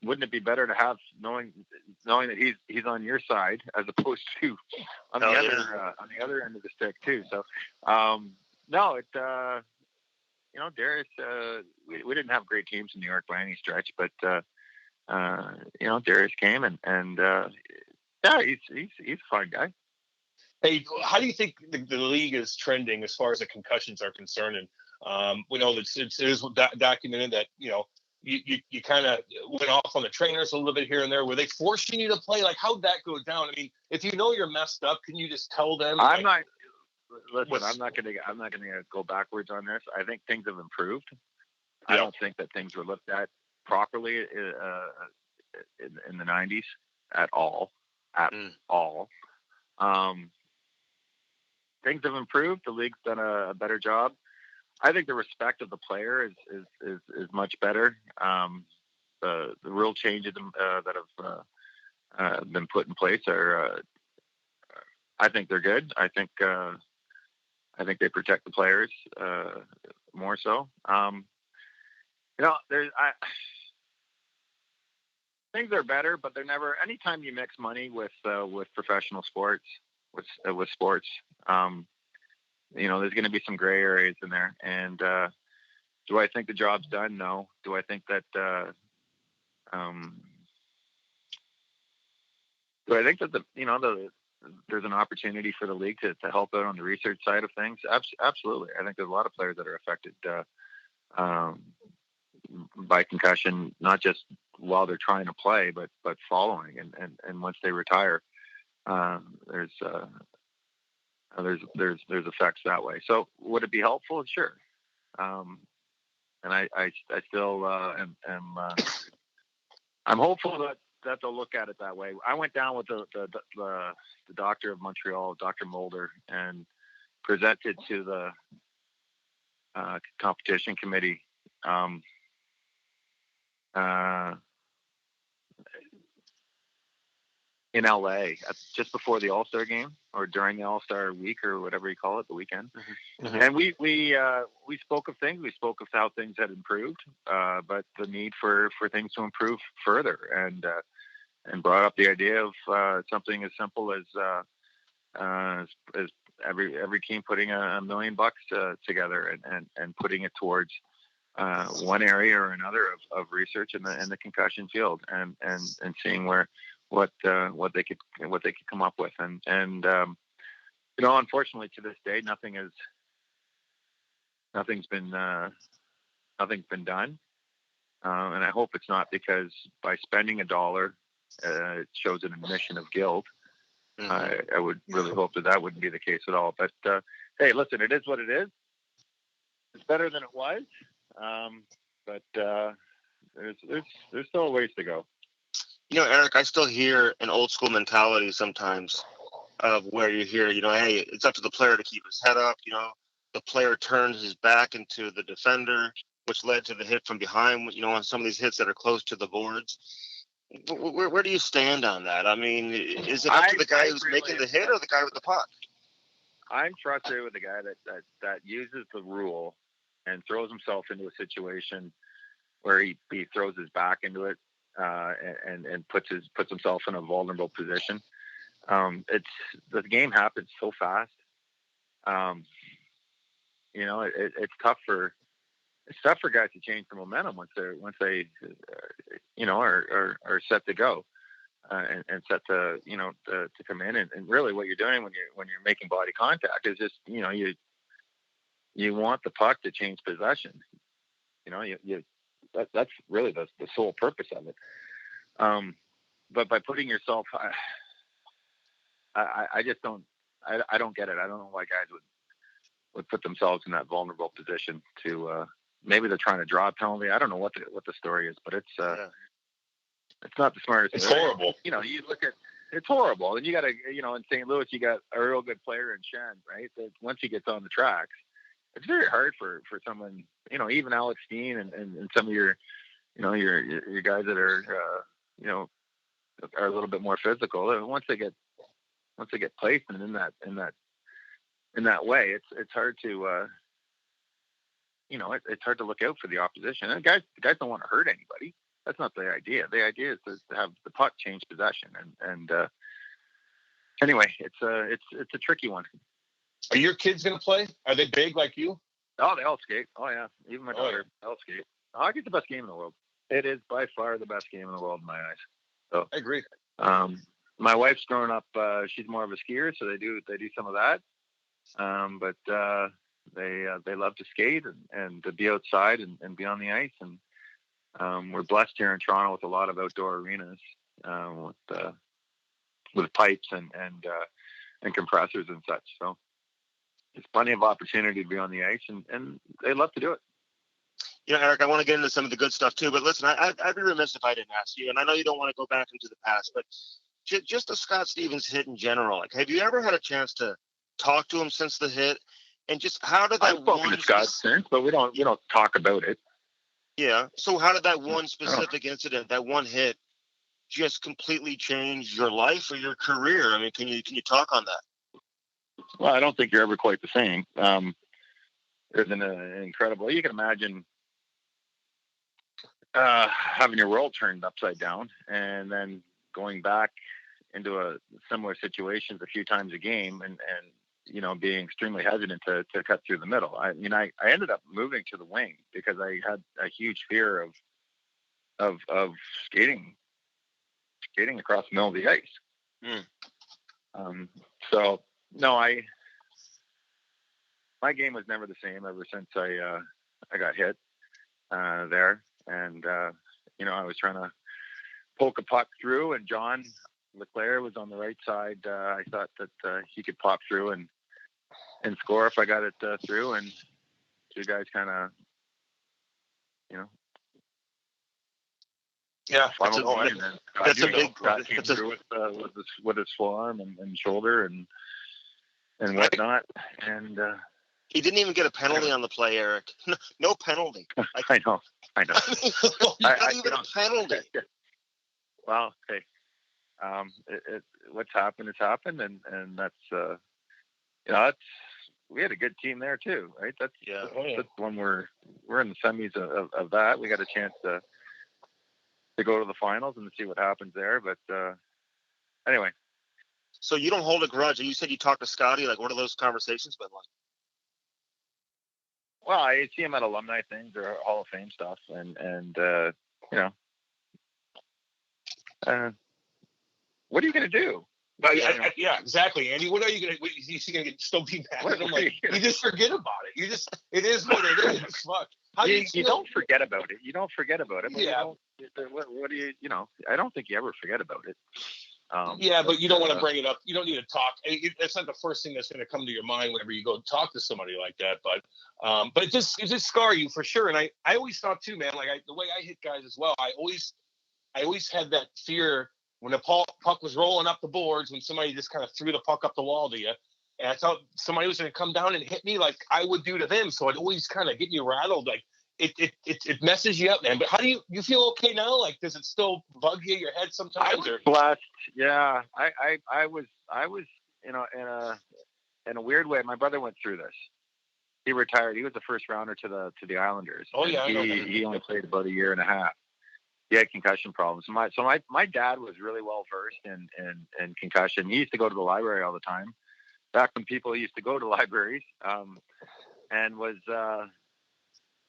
wouldn't it be better to have knowing that he's on your side as opposed to on the other end of the stick too? So Darius, we didn't have great teams in New York by any stretch, but Darius came and he's a fun guy. Hey, how do you think the league is trending as far as the concussions are concerned? And we know that it is documented that you kind of went off on the trainers a little bit here and there. Were they forcing you to play? Like, how'd that go down? I mean, if you're messed up, can you just tell them? I'm not gonna go backwards on this. I think things have improved. Yeah. I don't think that things were looked at properly in the 90s at all. Things have improved. The league's done a better job. I think the respect of the player is much better. The rule changes that have been put in place are, I think they're good. I think they protect the players more so. Things are better, but they're never. Anytime you mix money with professional sports, with sports. There's going to be some gray areas in there. And do I think the job's done? No. Do I think that there's an opportunity for the league to help out on the research side of things? Absolutely. I think there's a lot of players that are affected by concussion, not just while they're trying to play, but following and once they retire, there's effects that way. So would it be helpful? Sure. And I still I'm hopeful that they'll look at it that way. I went down with the doctor of Montreal, Dr. Mulder, and presented to the competition committee in LA just before the All-Star game or during the All-Star week or whatever you call it, the weekend. Mm-hmm. And we spoke of things. We spoke of how things had improved, but the need for things to improve further, and brought up the idea of something as simple as every team putting $1 million together and putting it towards one area or another of research in the concussion field, and seeing what they could come up with, and unfortunately to this day nothing's been done, and I hope it's not because by spending $1 it shows an admission of guilt. I would really hope that wouldn't be the case at all, but hey, listen, it is what it is. It's better than it was, but there's still a ways to go. Eric, I still hear an old school mentality sometimes of where you hear, hey, it's up to the player to keep his head up. The player turns his back into the defender, which led to the hit from behind, on some of these hits that are close to the boards. Where do you stand on that? I mean, is it up to the guy who's making the hit or the guy with the puck? I'm frustrated with the guy that uses the rule and throws himself into a situation where he throws his back into it. And puts himself in a vulnerable position. The game happens so fast. It's tough for guys to change the momentum once they are set to go, and set to come in, and really what you're doing when you're making body contact is just you want the puck to change possession. That's really the sole purpose of it. But by putting yourself, I just don't. I don't get it. I don't know why guys would put themselves in that vulnerable position to. Maybe they're trying to draw a penalty. I don't know what the story is, but it's not the smartest. It's horrible. You look at it's horrible, and you got to in St. Louis you got a real good player in Shen, right? That once he gets on the tracks, it's very hard for someone, even Alex Steen and some of your guys that are, are a little bit more physical. Once they get placed and in that way, it's hard to, it's hard to look out for the opposition. And guys don't want to hurt anybody. That's not the idea. The idea is to have the puck change possession. And anyway, it's a tricky one. Are your kids going to play? Are they big like you? Oh, they all skate. Oh, yeah. Even my daughter, they all skate. Hockey's the best game in the world. It is by far the best game in the world in my eyes. So I agree. My wife's growing up. She's more of a skier, so they do some of that. But they love to skate and to be outside and be on the ice. And we're blessed here in Toronto with a lot of outdoor arenas with pipes and compressors and such. So there's plenty of opportunity to be on the ice, and they love to do it. Eric, I want to get into some of the good stuff too, but listen, I'd be remiss if I didn't ask you, and I know you don't want to go back into the past, but just the Scott Stevens hit in general. Like, have you ever had a chance to talk to him since the hit, and just how did that? I've spoken to Scott since, but we don't talk about it. Yeah. So how did that one specific incident, that one hit, just completely change your life or your career? I mean, can you talk on that? Well, I don't think you're ever quite the same. There's an incredible. You can imagine having your world turned upside down, and then going back into a similar situations a few times a game, and being extremely hesitant to cut through the middle. I ended up moving to the wing because I had a huge fear of skating across the middle of the ice. So no, my game was never the same ever since I got hit there, and I was trying to poke a puck through, and John Leclerc was on the right side. I thought that he could pop through and score if I got it through, and two guys kind of, yeah. That's a big. With his forearm and shoulder and whatnot, and he didn't even get a penalty on the play, Eric. No penalty. I know. I know. Not even a penalty. Well, hey, what's happened has happened, and that's we had a good team there too, right? That's when we're in the semis of that. We got a chance to go to the finals and see what happens there. But anyway. So you don't hold a grudge. You said you talked to Scotty. Like, what are those conversations been like? Well, I see him at alumni things or Hall of Fame stuff, and what are you going to do? Yeah, exactly, Andy. What are you going to? Is he going to still be mad? I'm like, you just forget about it. It is what it is. Fuck. You don't forget about it. You don't forget about it. But yeah. What do you? I don't think you ever forget about it. But you don't want to bring it up. You don't need to talk. It's not the first thing that's going to come to your mind whenever you go talk to somebody like that. But it just scar you for sure. And I always thought too, man. Like the way I hit guys as well. I always had that fear when the puck was rolling up the boards, when somebody just kind of threw the puck up the wall to you, and I thought somebody was going to come down and hit me like I would do to them. So it always kind of get you rattled. Like it messes you up, man. But how do you feel okay now? Like, does it still bug you in your head sometimes? I was blessed. Yeah, I was in a weird way. My brother went through this. He retired. He was the first rounder to the Islanders. Oh yeah, he only played about a year and a half. He had concussion problems. My dad was really well versed in concussion. He used to go to the library all the time. Back when people used to go to libraries, and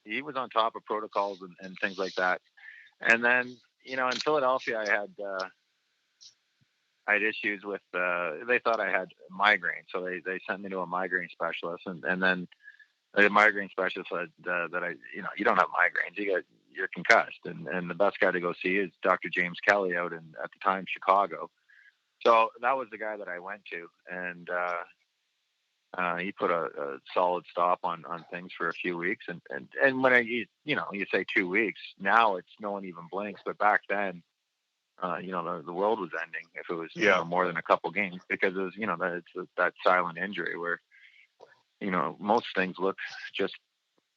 he was on top of protocols and things like that. And then, in Philadelphia, I had issues with, they thought I had migraine. So they sent me to a migraine specialist. And then the migraine specialist said that you don't have migraines. You're concussed. And the best guy to go see is Dr. James Kelly out in, at the time, Chicago. So that was the guy that I went to. And, he put a solid stop on things for a few weeks. And when you say 2 weeks, now it's no one even blinks. But back then, the world was ending if it was more than a couple games, because it was, it's that silent injury where, most things look just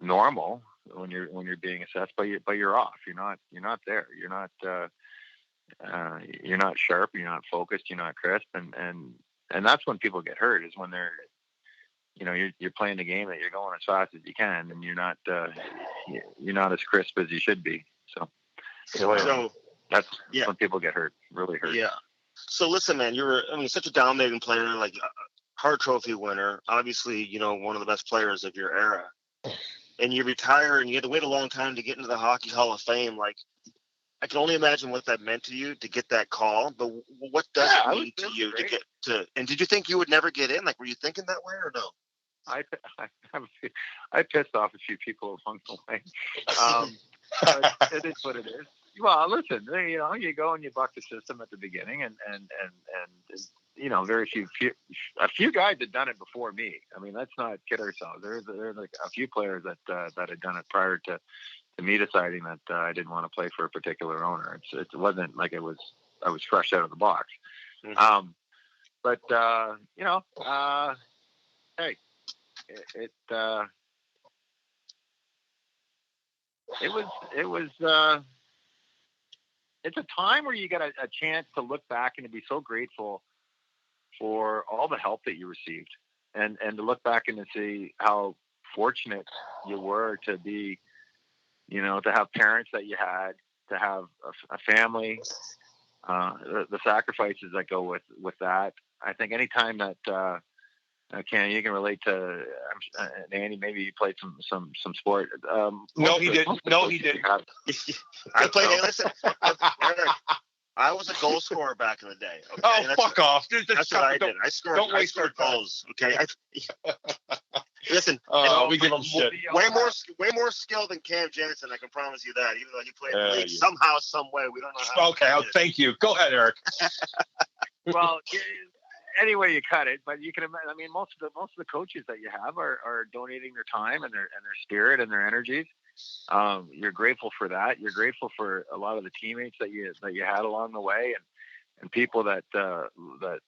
normal when you're being assessed, but you're off. You're not there. You're not sharp. You're not focused. You're not crisp. And that's when people get hurt, is when they're, you're playing a game that you're going as fast as you can, and you're not as crisp as you should be. So that's when people get hurt, really hurt. Yeah. So listen, man, you're such a dominating player, like Hart Trophy winner, obviously, one of the best players of your era, and you retire and you had to wait a long time to get into the Hockey Hall of Fame. Like, I can only imagine what that meant to you to get that call, but what does it mean to you to get to, and did you think you would never get in? Like, were you thinking that way or no? I pissed off a few people along the way. It is what it is. Well, listen, you go and you buck the system at the beginning, and a few guys had done it before me. I mean, let's not kid ourselves. There's like a few players that had done it prior to me deciding that I didn't want to play for a particular owner. It wasn't like I was fresh out of the box. Mm-hmm. But hey, it's a time where you get a chance to look back and to be so grateful for all the help that you received, and to look back and to see how fortunate you were to be, to have parents that you had, to have a family, the sacrifices that go with that. I think anytime that, Cam, you can relate to, Andy, maybe you played some sport. No, he didn't. I played. Hey, listen, I was a goal scorer back in the day. Okay? Oh, fuck off! That's what I did. I scored goals. Okay. Listen, we give him shit. Way more skill than Cam Jansen. I can promise you that. Even though he played in the league somehow, some way, we don't know how. Okay, thank you. Go ahead, Eric. Well. Any way you cut it, but you can imagine. I mean, most of the coaches that you have are donating their time and their spirit and their energies. You're grateful for that. You're grateful for a lot of the teammates that you had along the way, and people that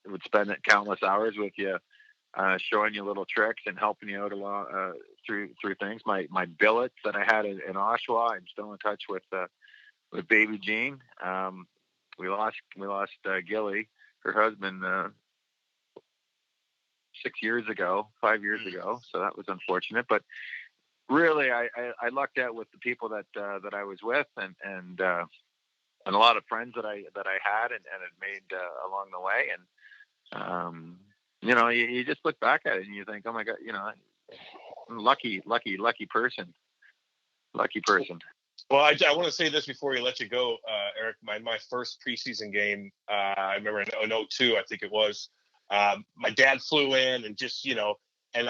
would spend countless hours with you showing you little tricks and helping you out along through things. My billets that I had in Oshawa, I'm still in touch with Baby Jean. We lost Gilly, her husband, 5 years ago. So that was unfortunate, but really I lucked out with the people that I was with and a lot of friends that I had and had made along the way. And you just look back at it and you think, oh my God, lucky person. Well, I want to say this before we let you go, Eric. My first preseason game, I remember in 2002, I think it was. My dad flew in and just, and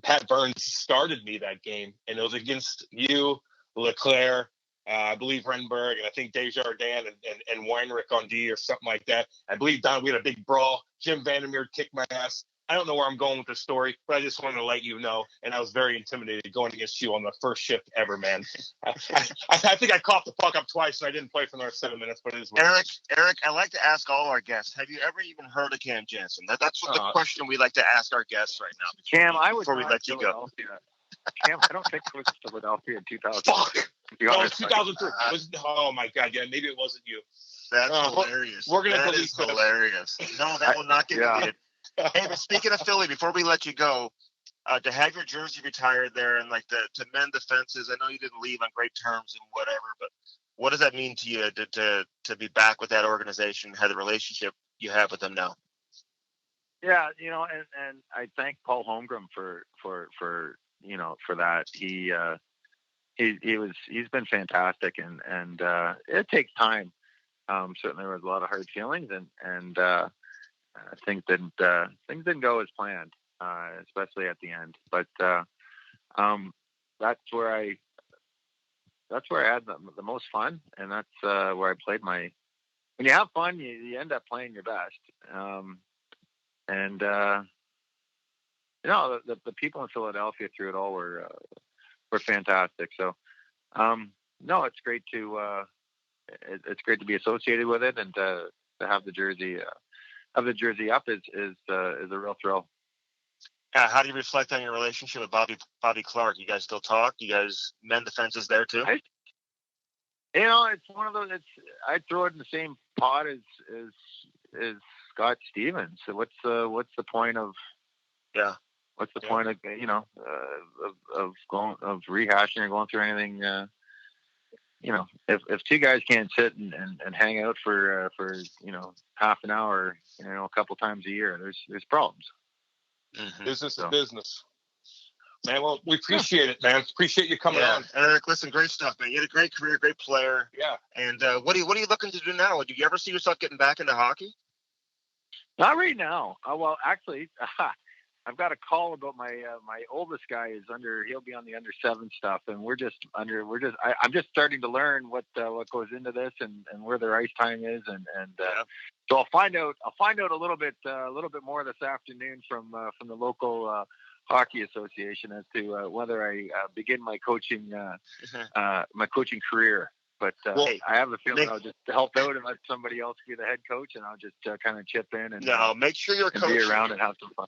Pat Burns started me that game, and it was against you, Leclerc, I believe Renberg, and I think Desjardins and Weinrich on D or something like that. I believe we had a big brawl. Jim Vandermeer kicked my ass. I don't know where I'm going with the story, but I just wanted to let you know. And I was very intimidated going against you on the first shift ever, man. I think I caught the puck up twice, and I didn't play for another 7 minutes. But it is Eric, I like to ask all our guests: have you ever even heard of Cam Janssen? That's what the question we like to ask our guests right now. Cam, before we let you go. Cam, I don't think it was Philadelphia in 2000. Fuck. No, it was 2003. Oh my God, yeah, maybe it wasn't you. That's hilarious. We're gonna delete that. Hilarious. No, that will not get deleted. Hey, but speaking of Philly, before we let you go, to have your jersey retired there and to mend the fences, I know you didn't leave on great terms and whatever, but what does that mean to you to be back with that organization, have the relationship you have with them now? Yeah, and I thank Paul Holmgren for that. He's been fantastic, and it takes time. Certainly there was a lot of hard feelings and things didn't go as planned, especially at the end. But that's where I had the most fun, and that's where I played my. When you have fun, you end up playing your best. The people in Philadelphia through it all were fantastic. So it's great to be associated with it, and to have the jersey. Of the jersey up is a real thrill. How do you reflect on your relationship with Bobby Clark? You guys still talk? You guys mend the fences there too? It's one of those. I throw it in the same pot as Scott Stevens. So what's the point of? Yeah. What's the point of of rehashing or going through anything? If two guys can't sit and hang out for half an hour, a couple times a year, there's problems. Mm-hmm. Business is business, man. Well, we appreciate it, man. Appreciate you coming on, Eric. Listen, great stuff, man. You had a great career, great player. Yeah. And what are you looking to do now? Do you ever see yourself getting back into hockey? Not right now. Well, actually, I've got a call about my oldest guy he'll be on the under 7 stuff, and I'm just starting to learn what goes into this and where their ice time is, and so I'll find out a little bit more this afternoon from the local hockey association as to whether I begin my coaching career. But I have a feeling I'll just help out and let somebody else be the head coach, and I'll just kind of chip in and make sure you're coaching, be around and have some fun.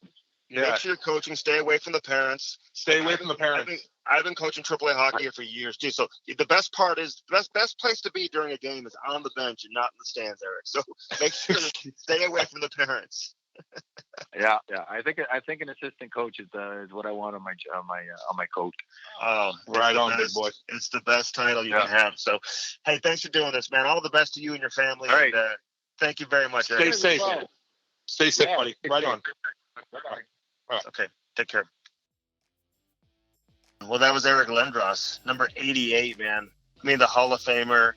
Yeah. Make sure you're coaching. Stay away from the parents. I've been coaching AAA hockey for years too. So the best part is best place to be during a game is on the bench and not in the stands, Eric. So make sure to stay away from the parents. Yeah. I think an assistant coach is what I want on my coach. Oh, right on, big boy. It's the best title you can have. So, hey, thanks for doing this, man. All the best to you and your family. All right. And, thank you very much, Eric. Stay safe. Stay safe, buddy. Right on. Bye-bye. Okay, take care. Well, that was Eric Lindros, number 88, man. I mean, the Hall of Famer,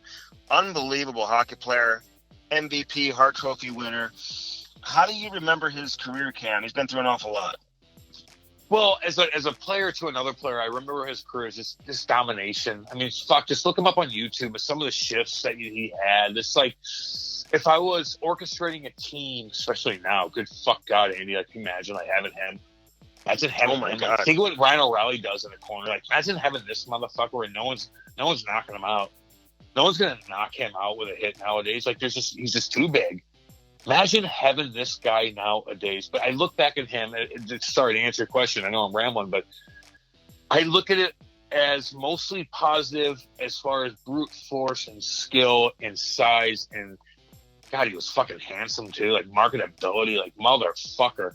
unbelievable hockey player, MVP, Hart Trophy winner. How do you remember his career, Cam? He's been through an awful lot. Well, as a player to another player, I remember his career as just domination. I mean, just look him up on YouTube. Some of the shifts that he had. It's like, if I was orchestrating a team, especially now, good fuck God, Andy, imagine having him. Imagine having him. God. Think of what Ryan O'Reilly does in the corner. Imagine having this motherfucker where no one's knocking him out. No one's gonna knock him out with a hit nowadays. He's just too big. Imagine having this guy nowadays. But I look back at him. Sorry to answer your question. I know I'm rambling, but I look at it as mostly positive as far as brute force and skill and size. And God, he was fucking handsome too. Like marketability, like motherfucker.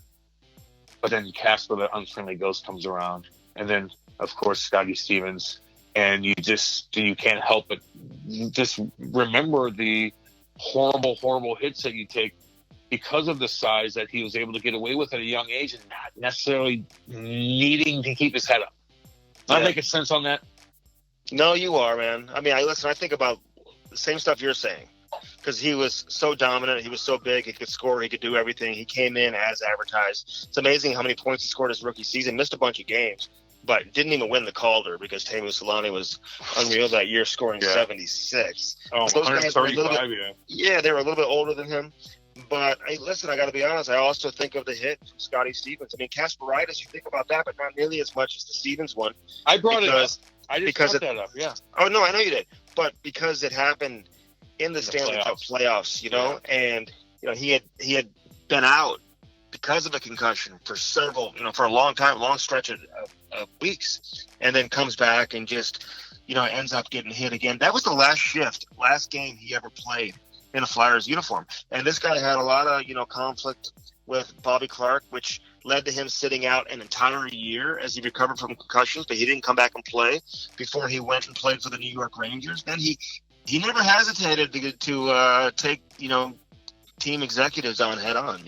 But then Casper, the unfriendly ghost, comes around, and then of course Scotty Stevens, and you can't help but just remember the horrible hits that you take because of the size that he was able to get away with at a young age and not necessarily needing to keep his head up. Am I making sense on that? No, you are, man. I mean, I think about the same stuff you're saying because he was so dominant. He was so big. He could score. He could do everything. He came in as advertised. It's amazing how many points he scored his rookie season. Missed a bunch of games, but didn't even win the Calder because Teemu Selanne was unreal that year, scoring 76. Oh, those guys were a little bit, they were a little bit older than him. But I got to be honest. I also think of the hit from Scotty Stevens. I mean, Kasperitis, you think about that, but not nearly as much as the Stevens one. I brought it up. I just brought that up. Yeah. Oh no, I know you did. But because it happened in the Stanley Cup playoffs, and he had been out because of a concussion for for a long stretch of weeks, and then comes back and just ends up getting hit again. That was the last game he ever played in a Flyers uniform. And this guy had a lot of, conflict with Bobby Clark, which led to him sitting out an entire year as he recovered from concussions, but he didn't come back and play before he went and played for the New York Rangers. Then he never hesitated to take, team executives on head on,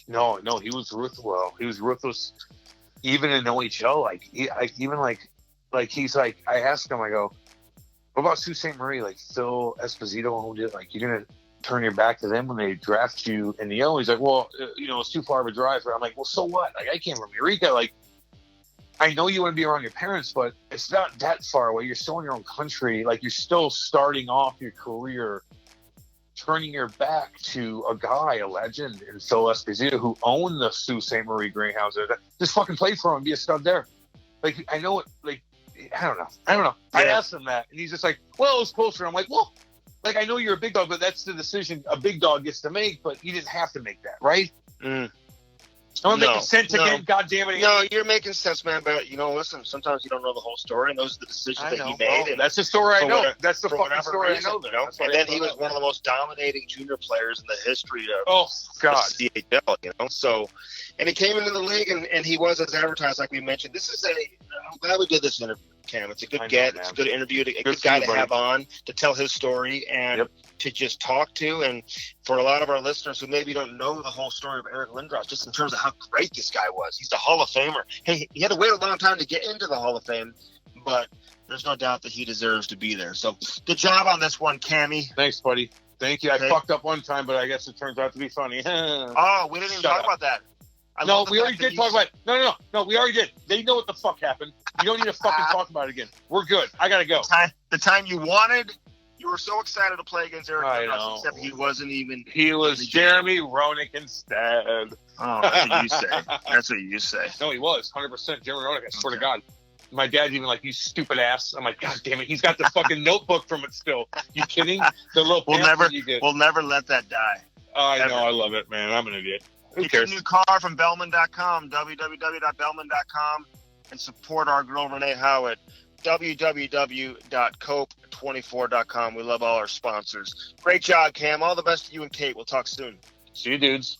No, he was ruthless. Well, he was ruthless even in OHL. He's like, I asked him, I go, what about Sault Ste. Marie? Like Phil Esposito owned it. Like, you're going to turn your back to them when they draft you in the O? He's like, well, it's too far of a drive. I'm like, well, so what? Like, I came from Eureka. Like, I know you want to be around your parents, but it's not that far away. You're still in your own country. Like, you're still starting off your career, turning your back to a guy, a legend in Phil Esposito, who owned the Sault Ste. Marie Greyhounds. Just fucking play for him and be a stud there. Like, I know it, like, I don't know. Yeah. I asked him that, and he's just like, well, it was closer. I'm like, well, like, I know you're a big dog, but that's the decision a big dog gets to make, but you didn't have to make that, right? I'm making sense again, goddammit. No, you're making sense, man, but, listen, sometimes you don't know the whole story, and those are the decisions that he made. That's the story I know. That's the fucking story I know. And then he was one of the most dominating junior players in the history of the CHL, So, and he came into the league, and he was as advertised, like we mentioned. I'm glad we did this interview, Cam. It's a good It's a good interview, a good guy to have on to tell his story and to just talk to. And for a lot of our listeners who maybe don't know the whole story of Eric Lindros, just in terms of how great this guy was. He's the Hall of Famer. Hey, he had to wait a long time to get into the Hall of Fame, but there's no doubt that he deserves to be there. So good job on this one, Cammy. Thanks, buddy. Thank you. I fucked up one time, but I guess it turns out to be funny. We didn't even talk about that. We already did talk about it. No, we already did. They know what the fuck happened. You don't need to fucking talk about it again. We're good. I gotta go. The time you wanted, you were so excited to play against Eric Lindros, except he wasn't even. He was Jeremy Roenick instead. Oh, that's what you say. That's what you say. No, he was 100% Jeremy Roenick. I swear to God. My dad's even like, you stupid ass. I'm like, God damn it. He's got the fucking notebook from it still. You kidding? The little we'll never let that die. I know. I love it, man. I'm an idiot. Who Get cares? your new car from Bellman.com, www.bellman.com, and support our girl Renee Howitt, www.cope24.com. We love all our sponsors. Great job, Cam. All the best to you and Kate. We'll talk soon. See you, dudes.